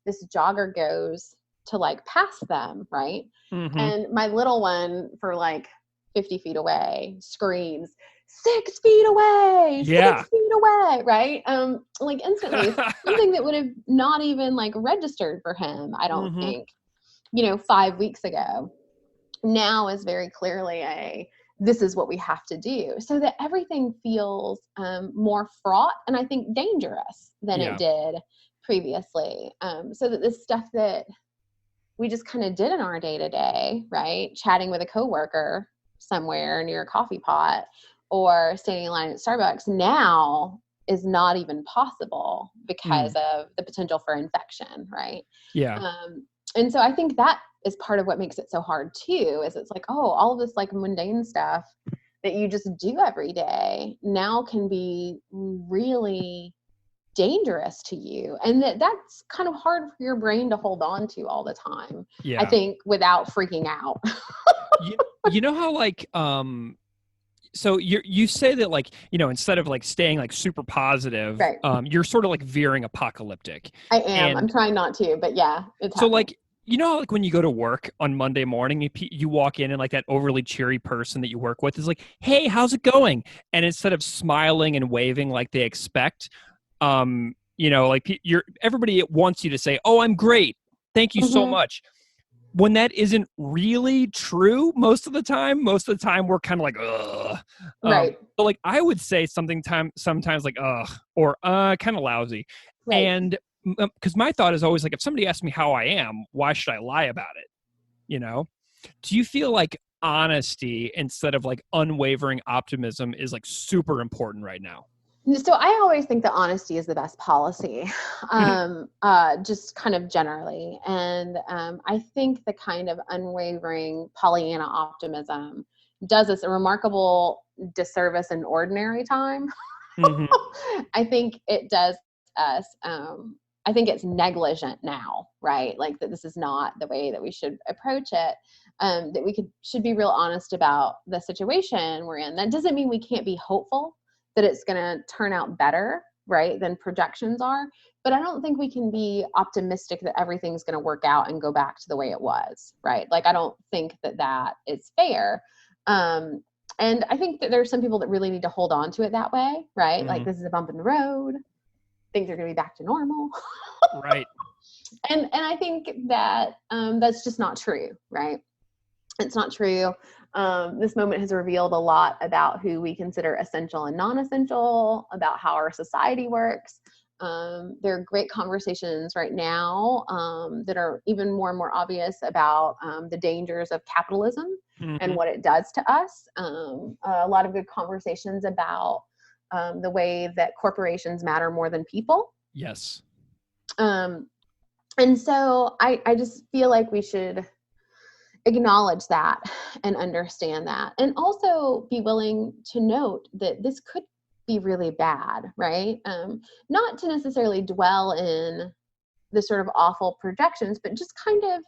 S3: this jogger goes to like pass them, right? And my little one, for like 50 feet away, screams, 6 feet away, 6 feet away, right? Like instantly, something that would have not even like registered for him, I don't think, 5 weeks ago, now is very clearly this is what we have to do, so that everything feels more fraught and I think dangerous than it did previously. So that this stuff that we just kind of did in our day-to-day, right? Chatting with a coworker somewhere near a coffee pot or standing in line at Starbucks now is not even possible because of the potential for infection, right?
S2: Yeah.
S3: And so I think that is part of what makes it so hard too, is it's like, oh, all of this like mundane stuff that you just do every day now can be really dangerous to you. And that's kind of hard for your brain to hold on to all the time. Yeah. I think without freaking out.
S2: you know how like, so you say that like, instead of like staying like super positive, you're sort of like veering apocalyptic.
S3: I am. I'm trying not to, but yeah.
S2: So like, You know, like when you go to work on Monday morning, you walk in and like that overly cheery person that you work with is like, "Hey, how's it going?" And instead of smiling and waving like they expect, like everybody wants you to say, "Oh, I'm great. Thank you so
S3: Hmm.
S2: much." When that isn't really true most of the time we're kind of like, ugh.
S3: Right.
S2: But like I would say sometimes like, ugh, or kind of lousy.
S3: Right.
S2: And because my thought is always like, if somebody asks me how I am, why should I lie about it? You know? Do you feel like honesty instead of like unwavering optimism is like super important right now?
S3: So I always think that honesty is the best policy,
S2: Mhm.
S3: just kind of generally. And I think the kind of unwavering Pollyanna optimism does us a remarkable disservice in ordinary time.
S2: Mhm.
S3: I think it does us. I think it's negligent now, right? Like that this is not the way that we should approach it. That we should be real honest about the situation we're in. That doesn't mean we can't be hopeful that it's going to turn out better, right, than projections are. But I don't think we can be optimistic that everything's going to work out and go back to the way it was, right? Like I don't think that that is fair. Um, and I think that there's some people that really need to hold on to it that way, right? Like
S2: Mhm.
S3: this is a bump in the road. Things are going to be back to normal.
S2: Right.
S3: And I think that that's just not true, right? It's not true. This moment has revealed a lot about who we consider essential and non-essential, about how our society works. There are great conversations right now that are even more and more obvious about the dangers of capitalism and
S2: Mhm.
S3: what it does to us. A lot of good conversations about the way that corporations matter more than people.
S2: Yes.
S3: Um, and so I just feel like we should acknowledge that and understand that, and also be willing to note that this could be really bad, right? Not to necessarily dwell in the sort of awful projections, but just kind of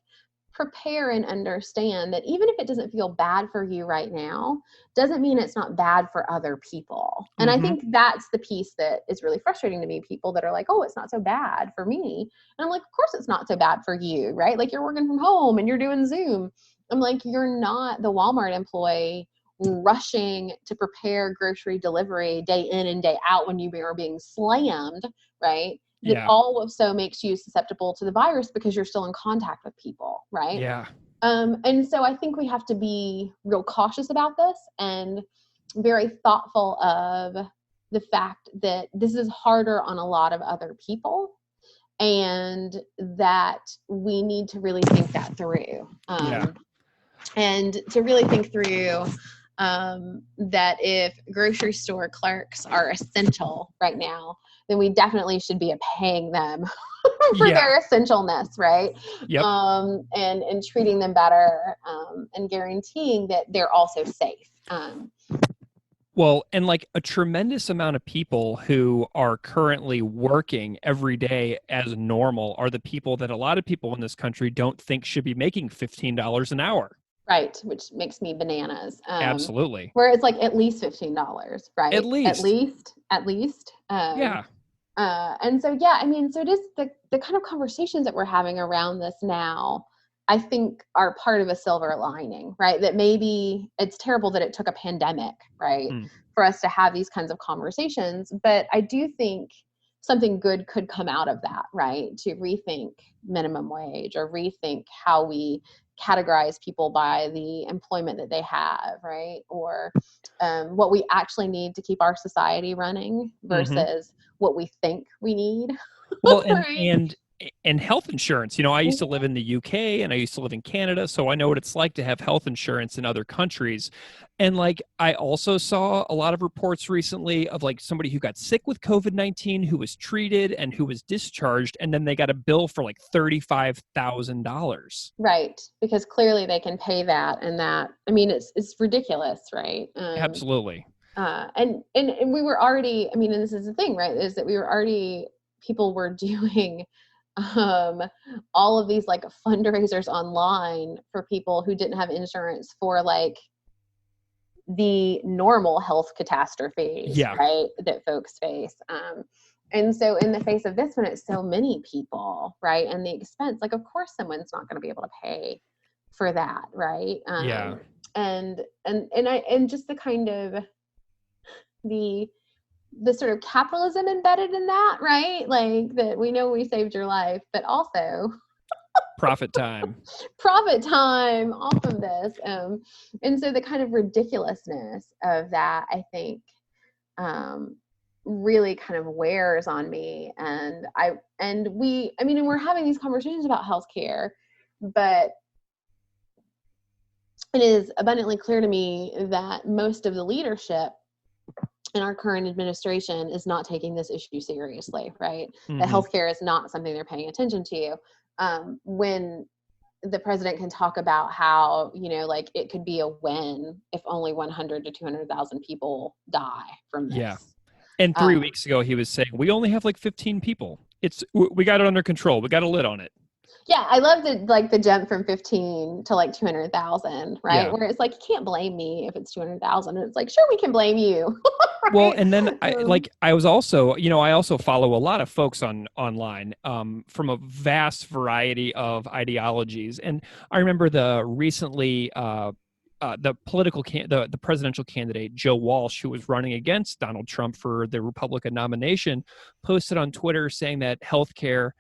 S3: prepare and understand that even if it doesn't feel bad for you right now, doesn't mean it's not bad for other people. And I
S2: Mhm.
S3: think that's the piece that is really frustrating to me, people that are like, oh, it's not so bad for me. And I'm like, of course it's not so bad for you, right? Like you're working from home and you're doing Zoom. I'm like, you're not the Walmart employee rushing to prepare grocery delivery day in and day out when you are being slammed, right? That
S2: Yeah.
S3: also makes you susceptible to the virus because you're still in contact with people, right?
S2: Yeah.
S3: And so I think we have to be real cautious about this and very thoughtful of the fact that this is harder on a lot of other people and that we need to really think that through.
S2: Yeah.
S3: And to really think through that if grocery store clerks are essential right now, then we definitely should be paying them for
S2: Yeah.
S3: their essentialness, right?
S2: Yep.
S3: And treating them better and guaranteeing that they're also safe.
S2: Well, and like a tremendous amount of people who are currently working every day as normal are the people that a lot of people in this country don't think should be making $15 an hour.
S3: Right, which makes me bananas.
S2: Absolutely.
S3: Where it's like at least $15,
S2: At
S3: right?
S2: least.
S3: At least.
S2: Yeah.
S3: And so, yeah, I mean, so it is the kind of conversations that we're having around this now, I think are part of a silver lining, right? That maybe it's terrible that it took a pandemic, right,
S2: Mm.
S3: for us to have these kinds of conversations. But I do think something good could come out of that, right? To rethink minimum wage or rethink how we categorize people by the employment that they have, right? Or what we actually need to keep our society running
S2: Hmm.
S3: versus what we think we need,
S2: Well,
S3: right?
S2: and health insurance. You know, I used to live
S3: Mhm.
S2: in the UK and I used to live in Canada, so I know what it's like to have health insurance in other countries. And like I also saw a lot of reports recently of like somebody who got sick with COVID-19 who was treated and who was discharged and then they got a bill for like $35,000.
S3: Right, because clearly they can pay that, and that, I mean, it's ridiculous, right?
S2: Absolutely.
S3: And we were already, I mean, and this is the thing, right? Is that we were already, people were doing um all of these like fundraisers online for people who didn't have insurance for like the normal health catastrophes,
S2: Yeah.
S3: right, that folks face. And so in the face of this, when it's so many people, right, and the expense, like, of course someone's not going to be able to pay for that, right?
S2: Yeah.
S3: And just the kind of the sort of capitalism embedded in that, right? Like, that we know we saved your life, but also
S2: Profit time.
S3: profit time off of this. And so the kind of ridiculousness of that, I think, really kind of wears on me. And we're having these conversations about healthcare, but it is abundantly clear to me that most of the leadership in our current administration is not taking this issue seriously, right? That healthcare is not something they're paying attention to. When the president can talk about how, like, it could be a win if only 100 to 200,000 people die from this.
S2: Yeah. And 3 weeks ago, he was saying, we only have like 15 people. We got it under control. We got a lid on it.
S3: Yeah, I love the jump from 15 to like 200,000, right?
S2: Yeah.
S3: Where it's like, you can't blame me if it's 200,000. And it's like, sure, we can blame you. Right?
S2: Well, and then I was also, I also follow a lot of folks online from a vast variety of ideologies. And I remember the presidential candidate, Joe Walsh, who was running against Donald Trump for the Republican nomination, posted on Twitter saying that healthcare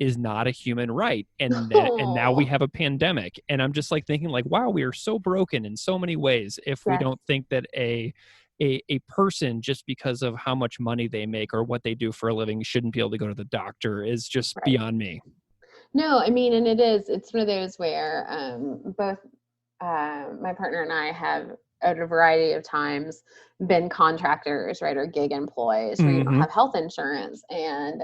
S2: is not a human right. And now we have a pandemic. And I'm just like thinking like, wow, we are so broken in so many ways if we don't think that a person, just because of how much money they make or what they do for a living, shouldn't be able to go to the doctor is just beyond me.
S3: No, I mean, and it's one of those where both my partner and I have at a variety of times been contractors, right, or gig employees where you don't have health insurance. And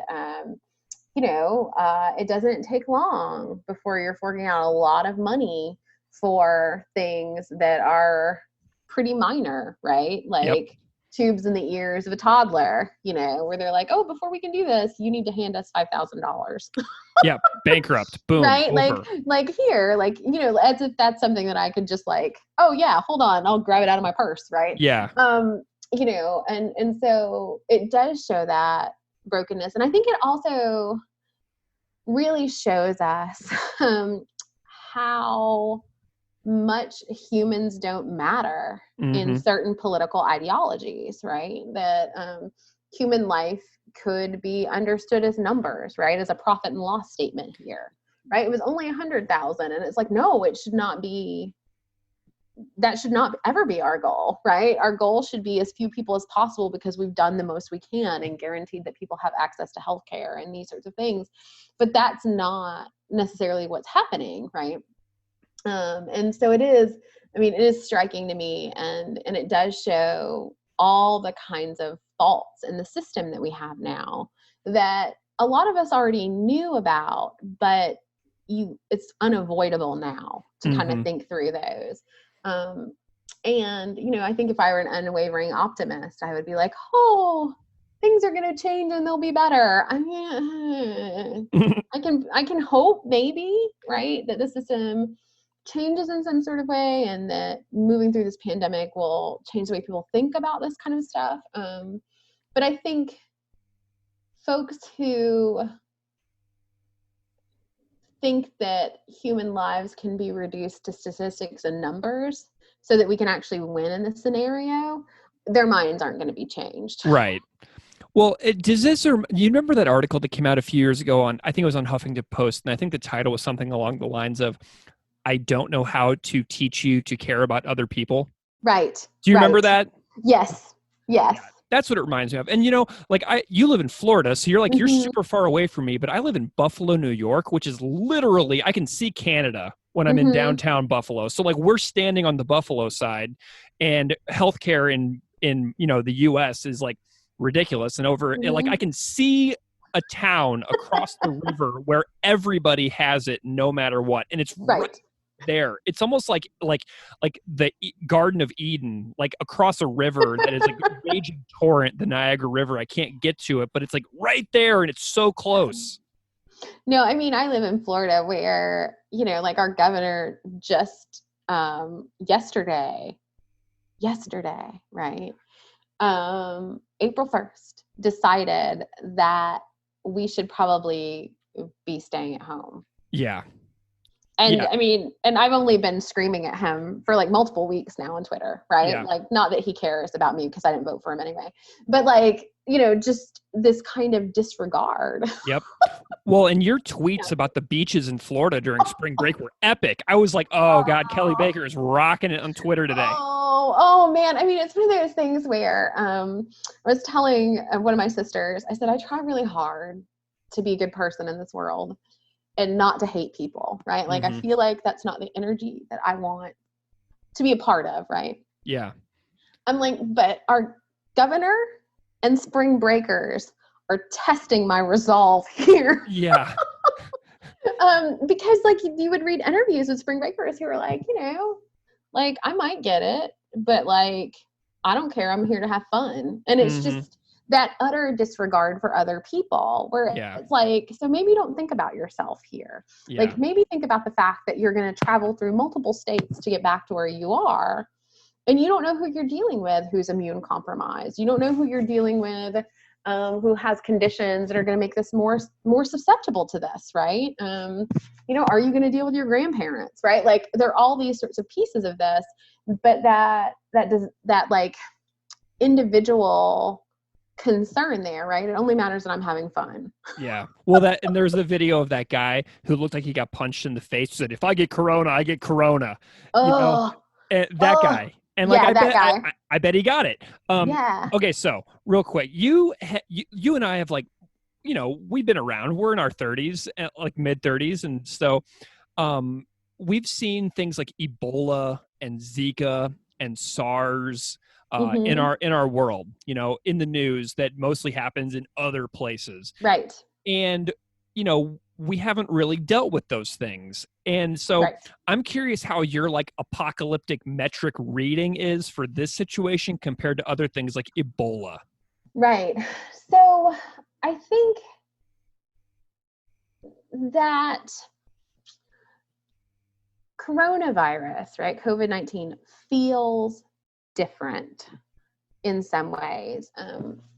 S3: it doesn't take long before you're forking out a lot of money for things that are pretty minor, right? Like tubes in the ears of a toddler, where they're like, oh, before we can do this, you need to hand us $5,000.
S2: Yeah, bankrupt. Boom.
S3: Right?
S2: Over.
S3: Like here, as if that's something that I could just like, oh yeah, hold on, I'll grab it out of my purse, right?
S2: Yeah.
S3: And so it does show that brokenness. And I think it also really shows us how much humans don't matter in certain political ideologies, right? That human life could be understood as numbers, right? As a profit and loss statement here, right? It was only 100,000. And it's like, no, that should not ever be our goal, right? Our goal should be as few people as possible because we've done the most we can and guaranteed that people have access to healthcare and these sorts of things. But that's not necessarily what's happening, right? And so it is striking to me, and it does show all the kinds of faults in the system that we have now that a lot of us already knew about, but it's unavoidable now to kind of think through those. And I think if I were an unwavering optimist, I would be like, oh, things are going to change and they'll be better. I mean, I can hope maybe, right, that the system changes in some sort of way and that moving through this pandemic will change the way people think about this kind of stuff. But I think folks who think that human lives can be reduced to statistics and numbers so that we can actually win in this scenario, their minds aren't going to be changed.
S2: Right. Well, you remember that article that came out a few years ago I think it was on Huffington Post, and I think the title was something along the lines of, I don't know how to teach you to care about other people.
S3: Right.
S2: Do you remember that?
S3: Yes. Yes.
S2: Yeah, that's what it reminds me of. And you live in Florida, so you're like, you're super far away from me, but I live in Buffalo, New York, which is literally, I can see Canada when I'm in downtown Buffalo. So like we're standing on the Buffalo side, and healthcare in the US is like ridiculous. And like I can see a town across the river where everybody has it no matter what. And it's right there. It's almost like the Garden of Eden, like across a river that is like a raging torrent, the Niagara River. I can't get to it, but it's like right there and it's so close.
S3: No, I mean, I live in Florida where, like our governor just yesterday, right? April 1st, decided that we should probably be staying at home.
S2: Yeah.
S3: And
S2: Yeah.
S3: I mean, and I've only been screaming at him for like multiple weeks now on Twitter, right?
S2: Yeah.
S3: Like, not that he cares about me because I didn't vote for him anyway, but like, just this kind of disregard.
S2: Yep. Well, and your tweets
S3: Yeah.
S2: about the beaches in Florida during spring break were epic. I was like, oh God, Kelly Baker is rocking it on Twitter today.
S3: Oh man. I mean, it's one of those things where I was telling one of my sisters, I said, I try really hard to be a good person in this world and not to hate people, right? Like, I feel like that's not the energy that I want to be a part of, right?
S2: Yeah.
S3: I'm like, but our governor and spring breakers are testing my resolve here.
S2: Yeah.
S3: Because like you would read interviews with spring breakers who are like, like, I might get it, but like, I don't care. I'm here to have fun. And it's just that utter disregard for other people where it's like, so maybe don't think about yourself here.
S2: Yeah.
S3: Like, maybe think about the fact that you're going to travel through multiple states to get back to where you are. And you don't know who you're dealing with who's immune compromised. You don't know who you're dealing with who has conditions that are going to make this more susceptible to this, right? Are you going to deal with your grandparents, right? Like, there are all these sorts of pieces of this, but that like individual concern there, right? It only matters that I'm having fun.
S2: Yeah. Well, and there's the video of that guy who looked like he got punched in the face. Said, "If I get corona, I get corona." And that guy. And like, I bet he got it. Okay. So real quick, you and I have, like, we've been around, we're in our 30s, like mid 30s. And so, we've seen things like Ebola and Zika and SARS, in our world, in the news, that mostly happens in other places.
S3: Right.
S2: And, we haven't really dealt with those things. And so I'm curious how your like apocalyptic metric reading is for this situation compared to other things like Ebola.
S3: Right. So I think that coronavirus, right, COVID-19, feels different in some ways,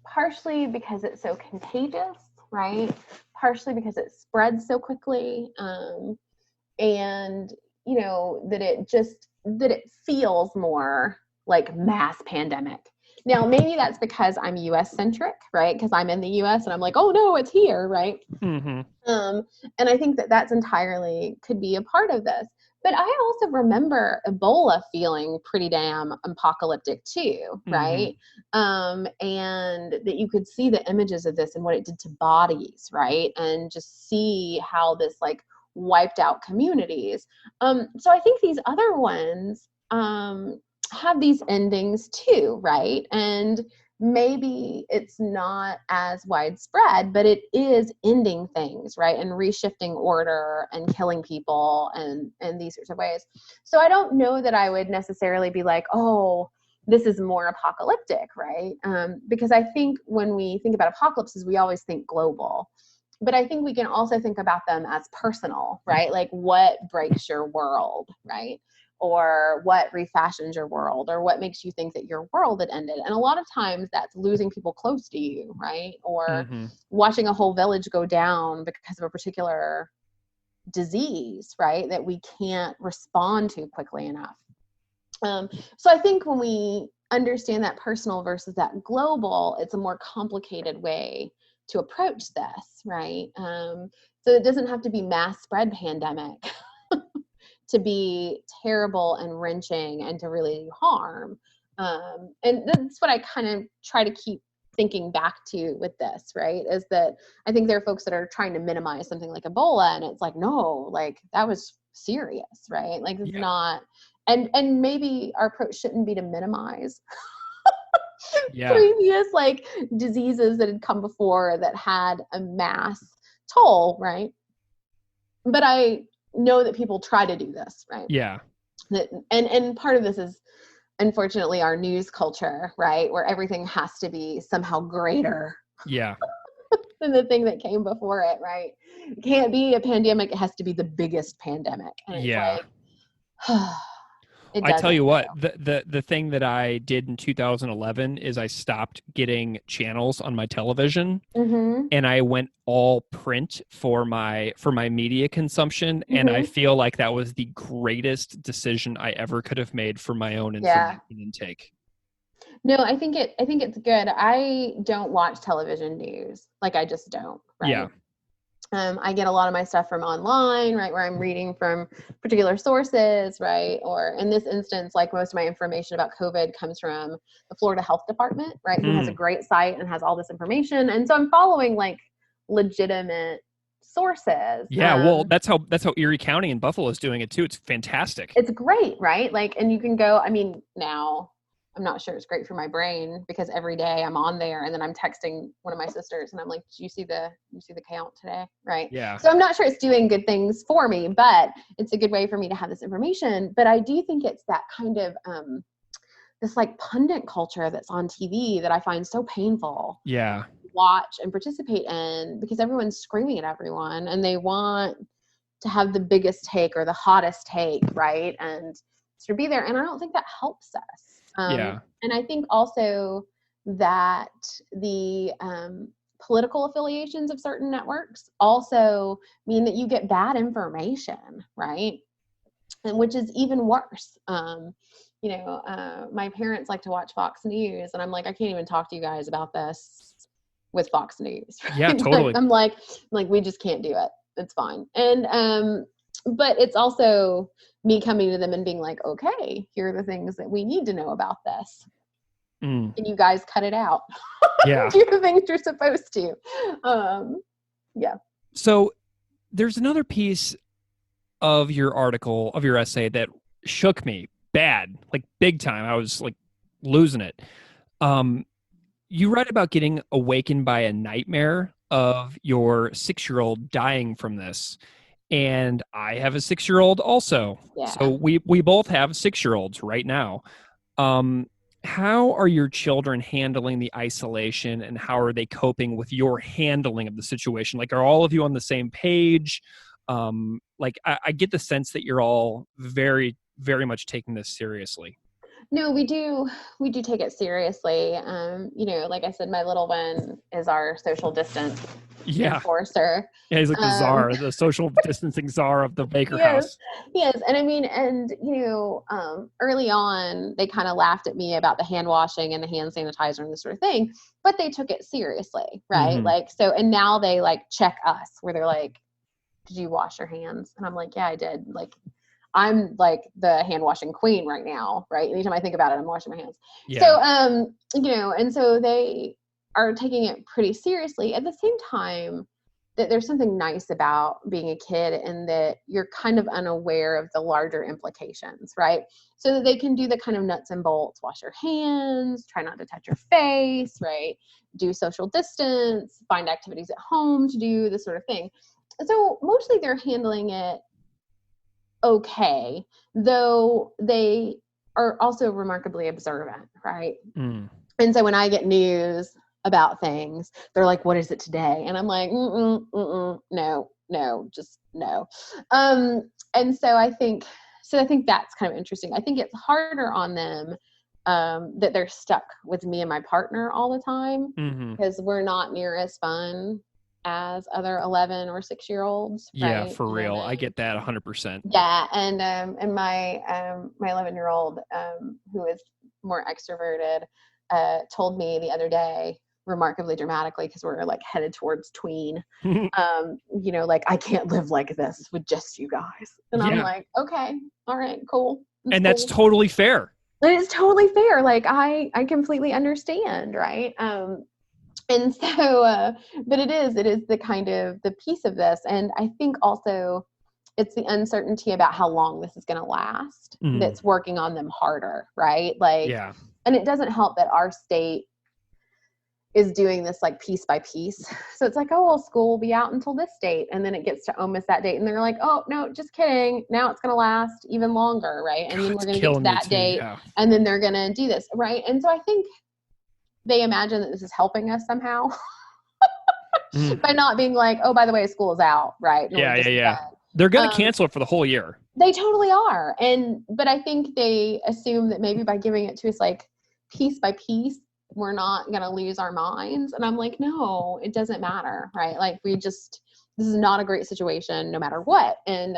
S3: partially because it's so contagious, right? Partially because it spreads so quickly, and that it feels more like mass pandemic. Now, maybe that's because I'm US centric, right? Because I'm in the US and I'm like, oh no, it's here, right? And I think that that's entirely could be a part of this. But I also remember Ebola feeling pretty damn apocalyptic too, right? And that you could see the images of this and what it did to bodies, right? And just see how this like wiped out communities. So I think these other ones have these endings too, right? And maybe it's not as widespread, but it is ending things, right? And reshifting order and killing people and these sorts of ways. So I don't know that I would necessarily be like, oh, this is more apocalyptic, right? Because I think when we think about apocalypses, we always think global. But I think we can also think about them as personal, right? Like, what breaks your world, right? Or what refashions your world, or what makes you think that your world had ended. And a lot of times that's losing people close to you, right? Or watching a whole village go down because of a particular disease, right? That we can't respond to quickly enough. So I think when we understand that personal versus that global, it's a more complicated way to approach this, right? So it doesn't have to be mass spread pandemic to be terrible and wrenching and to really do harm. And that's what I kind of try to keep thinking back to with this, right? Is that I think there are folks that are trying to minimize something like Ebola, and it's like, no, like that was serious, right? Like it's not, and maybe our approach shouldn't be to minimize previous like diseases that had come before that had a mass toll, right? But I know that people try to do this, right?
S2: Yeah.
S3: And part of this is unfortunately our news culture, right? Where everything has to be somehow greater than the thing that came before it, right? It can't be a pandemic, it has to be the biggest pandemic. And it's like, It
S2: I tell
S3: doesn't.
S2: you what, the thing that I did in 2011 is I stopped getting channels on my television
S3: Mm-hmm.
S2: and I went all print for my media consumption, and I
S3: Mm-hmm.
S2: feel like that was the greatest decision I ever could have made for my own
S3: Yeah.
S2: information intake.
S3: No, I think it's good. I don't watch television news. Like I just don't,
S2: Yeah.
S3: right? I get a lot of my stuff from online, right, where I'm reading from particular sources, right? Or in this instance, like most of my information about COVID comes from the Florida Health Department, right, who has a
S2: Mm.
S3: great site and has all this information. And so I'm following like legitimate sources.
S2: Yeah, well, that's how Erie County and Buffalo is doing it too. It's fantastic.
S3: It's great, right? Like, and you can go, I mean, now I'm not sure it's great for my brain because every day I'm on there and then I'm texting one of my sisters and I'm like, do you see the count today? Right.
S2: Yeah.
S3: So I'm not sure it's doing good things for me, but it's a good way for me to have this information. But I do think it's that kind of this like pundit culture that's on TV that I find so painful
S2: Yeah.
S3: to watch and participate in because everyone's screaming at everyone and they want to have the biggest take or the hottest take, right? And to be there. And I don't think that helps us.
S2: Yeah.
S3: And I think also that the political affiliations of certain networks also mean that you get bad information, right? And which is even worse. My parents like to watch Fox News, and I'm like, I can't even talk to you guys about this with Fox News. Right?
S2: Yeah, totally.
S3: I'm like, we just can't do it. It's fine. And but it's also me coming to them and being like, okay, here are the things that we need to know about this.
S2: Mm.
S3: And you guys cut it out.
S2: Yeah.
S3: Do the things you're supposed to. Yeah.
S2: So there's another piece of your article, of your essay, that shook me bad, like big time. I was like losing it. You write about getting awakened by a nightmare of your 6-year-old dying from this. And I have a 6-year-old also.
S3: Yeah.
S2: So we both have 6-year-olds right now. How are your children handling the isolation, and how are they coping with your handling of the situation? Like, are all of you on the same page? I get the sense that you're all very, very much taking this seriously.
S3: No, we do take it seriously. Like I said, my little one is our social distance enforcer.
S2: Yeah, he's like the czar, the social distancing czar of the Baker
S3: Yes,
S2: house.
S3: yes. And I mean, early on, they kind of laughed at me about the hand washing and the hand sanitizer and this sort of thing, but they took it seriously, right?
S2: Mhm.
S3: Like, so, and now they like check us where they're like, did you wash your hands? And I'm like, yeah, I did. Like, I'm like the hand washing queen right now, right? Anytime I think about it, I'm washing my hands.
S2: Yeah.
S3: So, and so they are taking it pretty seriously. At the same time, that there's something nice about being a kid and that you're kind of unaware of the larger implications, right? So that they can do the kind of nuts and bolts, wash your hands, try not to touch your face, right? Do social distance, find activities at home to do, this sort of thing. So mostly they're handling it okay, though they are also remarkably observant, right?
S2: Mm.
S3: And so when I get news about things, they're like, what is it today? And I'm like, no, just no. And so I think that's kind of interesting. I think it's harder on them that they're stuck with me and my partner all the time because we're not near as fun as other 11 or 6-year-olds.
S2: Yeah,
S3: right?
S2: for real. I get that 100%.
S3: Yeah, and my 11-year-old who is more extroverted told me the other day, remarkably dramatically, because we're like headed towards tween, like, I can't live like this with just you guys. And I'm like, okay, all right, cool.
S2: That's totally fair.
S3: It's totally fair. Like, I completely understand, right? And so, but it is the kind of the piece of this. And I think also it's the uncertainty about how long this is going to last that's working on them harder, right? Like, and it doesn't help that our state is doing this like piece by piece. So it's like, oh, well, school will be out until this date. And then it gets to almost that date. And they're like, oh, no, just kidding. Now it's going to last even longer, right? And then we're going to get to that date. Yeah. And then they're going to do this, right? And so I think they imagine that this is helping us somehow by not being like, oh, by the way, school is out, right?
S2: Yeah. They're going to cancel it for the whole year.
S3: They totally are. But I think they assume that maybe by giving it to us like piece by piece, we're not going to lose our minds. And I'm like, no, it doesn't matter, right? Like this is not a great situation no matter what. And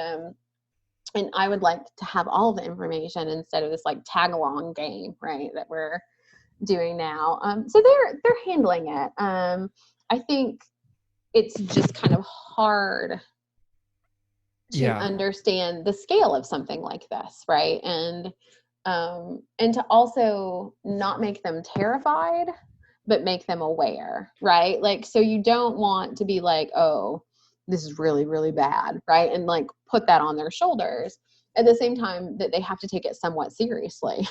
S3: I would like to have all the information instead of this like tag along game, right, that we're doing now. So they're handling it. I think it's just kind of hard to understand the scale of something like this, right? And to also not make them terrified, but make them aware, right? Like, so you don't want to be like, oh, this is really, really bad, right? And like put that on their shoulders at the same time that they have to take it somewhat seriously.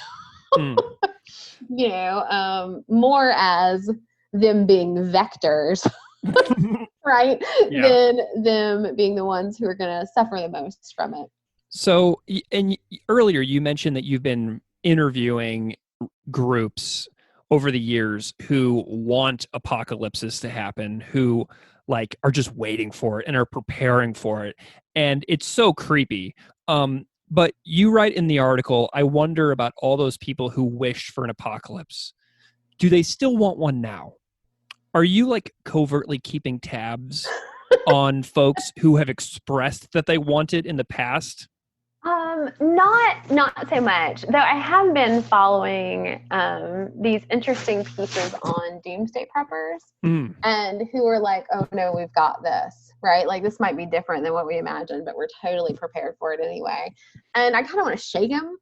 S3: You know, more as them being vectors, right? Than them being the ones who are going to suffer the most from it.
S2: So, and earlier you mentioned that you've been interviewing groups over the years who want apocalypses to happen, who like are just waiting for it and are preparing for it. And it's so creepy. But you write in the article, I wonder about all those people who wished for an apocalypse. Do they still want one now? Are you like covertly keeping tabs on folks who have expressed that they want it in the past?
S3: Not so much, though I have been following these interesting pieces on doomsday preppers and who are like, oh no, we've got this, right? Like this might be different than what we imagined, but we're totally prepared for it anyway. And I kind of want to shake them.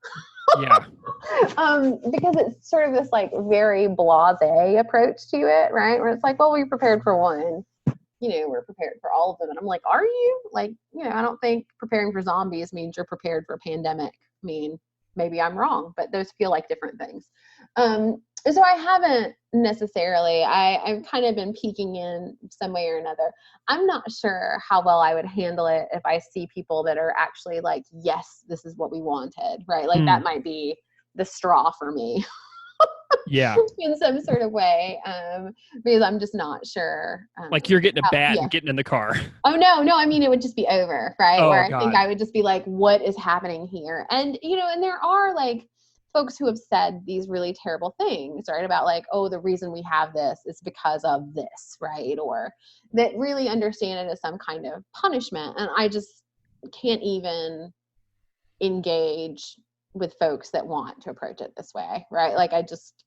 S2: Yeah.
S3: Because it's sort of this like very blasé approach to it, right? Where it's like, well, we prepared for one. You know, we're prepared for all of them. And I'm like, are you? Like, you know, I don't think preparing for zombies means you're prepared for a pandemic. I mean, maybe I'm wrong, but those feel like different things. So I haven't necessarily, I've kind of been peeking in some way or another. I'm not sure how well I would handle it if I see people that are actually like, yes, this is what we wanted, right? Like that might be the straw for me.
S2: Yeah.
S3: In some sort of way, because I'm just not sure.
S2: Like you're getting a bat and getting in the car.
S3: Oh, no. I mean, it would just be over, right?
S2: Oh,
S3: Where I
S2: God.
S3: think I would just be like, what is happening here? And, you know, and there are like folks who have said these really terrible things, right? About like, oh, the reason we have this is because of this, right? Or that really understand it as some kind of punishment. And I just can't even engage with folks that want to approach it this way, right? Like I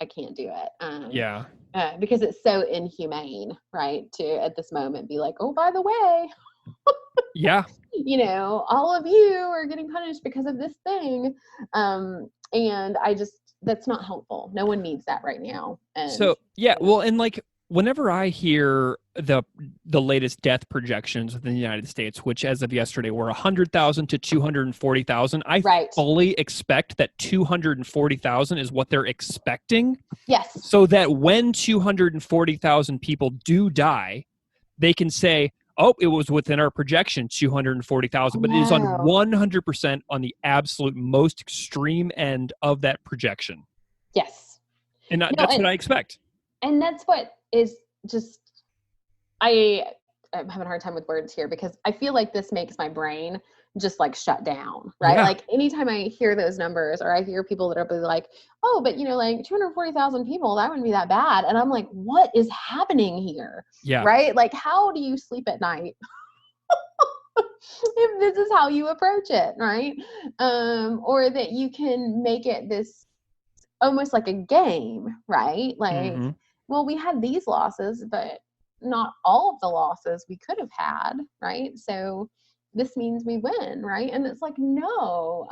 S3: can't do it. Because it's so inhumane, right? To at this moment be like, oh, by the way, you know, all of you are getting punished because of this thing. And that's not helpful. No one needs that right now. And
S2: so, well, and like whenever I hear the latest death projections within the United States, which as of yesterday were 100,000 to 240,000, I fully expect that 240,000 is what they're expecting.
S3: Yes.
S2: So that when 240,000 people do die, they can say, oh, it was within our projection, 240,000, but it is on 100% on the absolute most extreme end of that projection.
S3: Yes.
S2: And that's what I expect.
S3: And that's what is just, I'm having a hard time with words here because I feel like this makes my brain just like shut down, right? Like anytime I hear those numbers or I hear people that are like, oh, but you know, like 240,000 people, that wouldn't be that bad. And I'm like, what is happening here? Right? Like, how do you sleep at night? If this is how you approach it, right? Or that you can make it this almost like a game, right? Like, well, we had these losses, but not all of the losses we could have had, right? So this means we win, right? And it's like, no,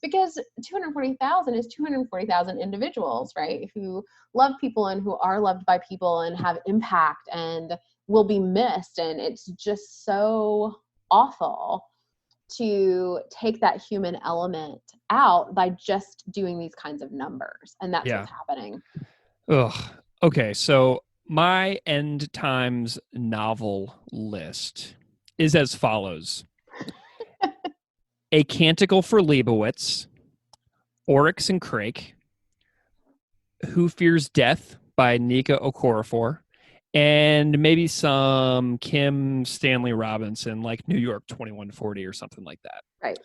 S3: because 240,000 is 240,000 individuals, right? Who love people and who are loved by people and have impact and will be missed. And it's just so awful to take that human element out by just doing these kinds of numbers. And that's what's happening.
S2: Ugh. Okay, so my end times novel list is as follows. A Canticle for Leibowitz, Oryx and Crake, Who Fears Death by Nika Okorafor, and maybe some Kim Stanley Robinson, like New York 2140 or something like that.
S3: Right.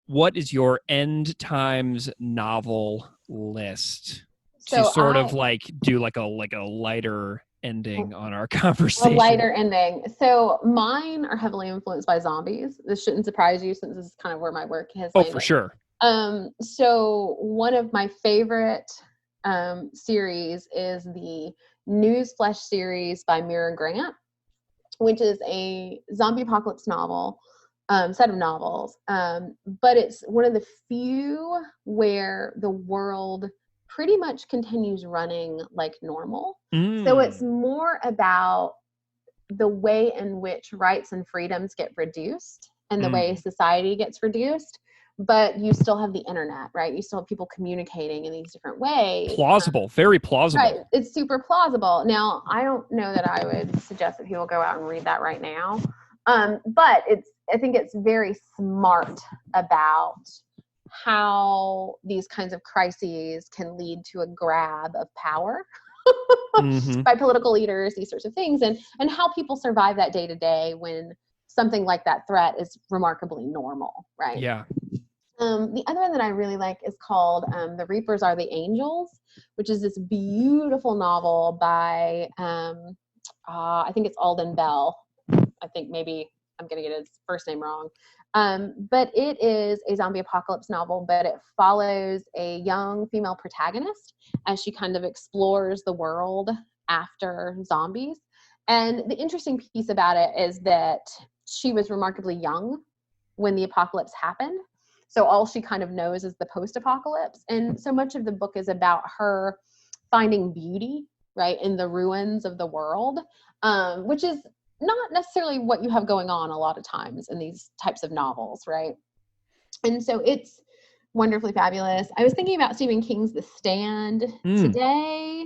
S2: What is your end times novel list to
S3: So
S2: sort of like do like a lighter ending on our conversation?
S3: A lighter ending. So mine are heavily influenced by zombies. This shouldn't surprise you since this is kind of where my work has landed.
S2: For sure.
S3: So one of my favorite series is the News Flesh series by Mira Grant, which is a zombie apocalypse novel, set of novels. But it's one of the few where the world pretty much continues running like normal. So it's more about the way in which rights and freedoms get reduced and the way society gets reduced. But you still have the internet, right? You still have people communicating in these different ways.
S2: Plausible, very plausible.
S3: Right, it's super plausible. Now, I don't know that I would suggest that people go out and read that right now. But I think it's very smart about how these kinds of crises can lead to a grab of power by political leaders, these sorts of things, and how people survive that day to day when something like that threat is remarkably normal, right?
S2: Yeah.
S3: The other one that I really like is called The Reapers Are the Angels, which is this beautiful novel by, I think it's Alden Bell. I think maybe I'm going to get his first name wrong. But it is a zombie apocalypse novel, but it follows a young female protagonist as she kind of explores the world after zombies. And the interesting piece about it is that she was remarkably young when the apocalypse happened. So all she kind of knows is the post-apocalypse. And so much of the book is about her finding beauty, right, in the ruins of the world, which is not necessarily what you have going on a lot of times in these types of novels, right? And so it's wonderfully fabulous. I was thinking about Stephen King's The Stand today.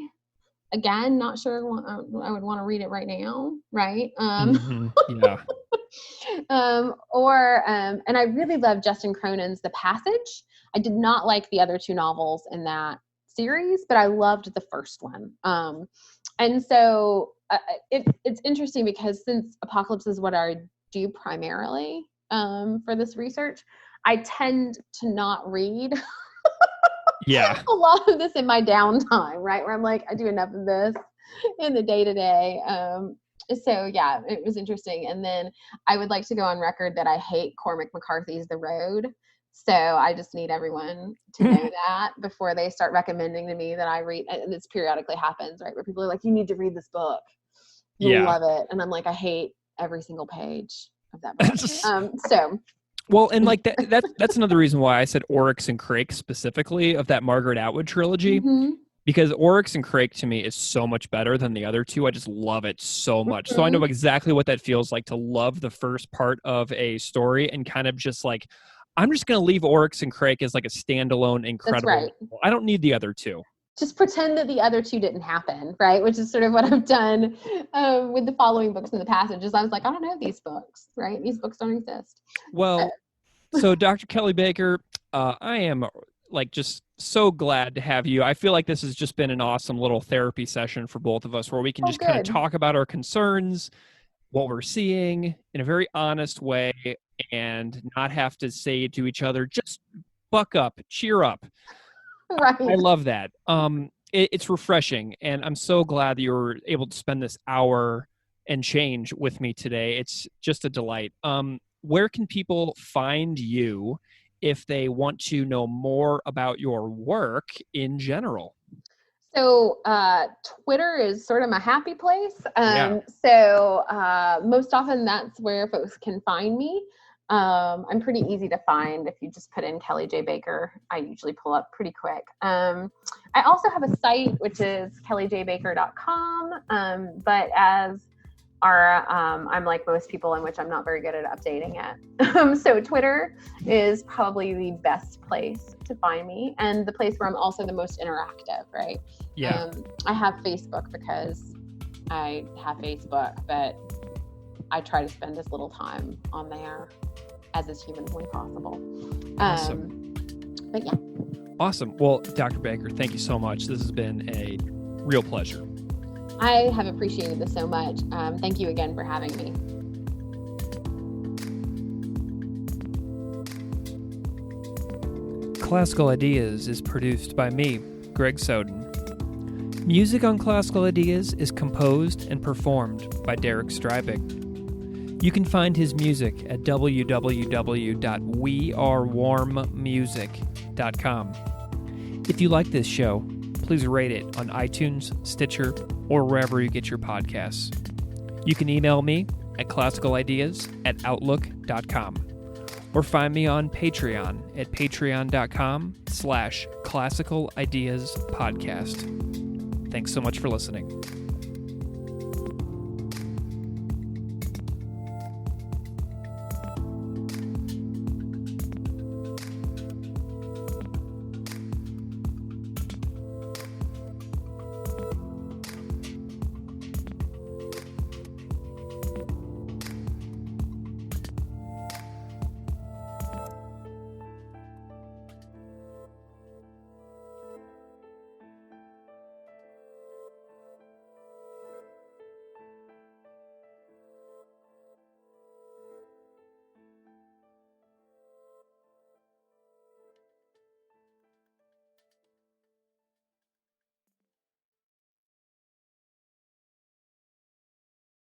S3: Again, not sure I would want to read it right now, right?
S2: Yeah.
S3: And I really love Justin Cronin's The Passage. I did not like the other two novels in that series, but I loved the first one. And so it's interesting because since apocalypse is what I do primarily for this research, I tend to not read a lot of this in my downtime, right? Where I'm like, I do enough of this in the day-to-day. So yeah, it was interesting. And then I would like to go on record that I hate Cormac McCarthy's The Road. So I just need everyone to know that before they start recommending to me that I read. And this periodically happens, right? Where people are like, you need to read this book. You'll love it. And I'm like, I hate every single page of that book.
S2: Well, and like that's another reason why I said Oryx and Crake specifically of that Margaret Atwood trilogy. Because Oryx and Crake to me is so much better than the other two. I just love it so much. So I know exactly what that feels like to love the first part of a story and kind of just like, I'm just going to leave Oryx and Crake as like a standalone incredible. That's right. I don't need the other two.
S3: Just pretend that the other two didn't happen, right? Which is sort of what I've done with the following books in the passage. Is I was like, I don't know these books, right? These books don't exist.
S2: Well, so Dr. Kelly Baker, I am like just so glad to have you. I feel like this has just been an awesome little therapy session for both of us where we can just kind of talk about our concerns, what we're seeing in a very honest way and not have to say to each other, just buck up, cheer up.
S3: Right.
S2: I love that. It's refreshing, and I'm so glad that you were able to spend this hour and change with me today. It's just a delight. Where can people find you if they want to know more about your work in general?
S3: So Twitter is sort of my happy place. So most often that's where folks can find me. I'm pretty easy to find. If you just put in Kelly J. Baker, I usually pull up pretty quick. I also have a site, which is kellyjbaker.com. But as I'm like most people in which I'm not very good at updating it. So Twitter is probably the best place to find me and the place where I'm also the most interactive, right?
S2: Yeah.
S3: I have Facebook because I have Facebook, but I try to spend as little time on there as is humanly possible.
S2: Awesome.
S3: But yeah.
S2: Awesome. Well, Dr. Baker, thank you so much. This has been a real pleasure.
S3: I have appreciated this so much. Thank you again for having me.
S2: Classical Ideas is produced by me, Greg Soden. Music on Classical Ideas is composed and performed by Derek Strybeck. You can find his music at www.wearewarmmusic.com. If you like this show, please rate it on iTunes, Stitcher, or wherever you get your podcasts. You can email me at classicalideas@outlook.com or find me on Patreon at patreon.com/classicalideaspodcast. Thanks so much for listening.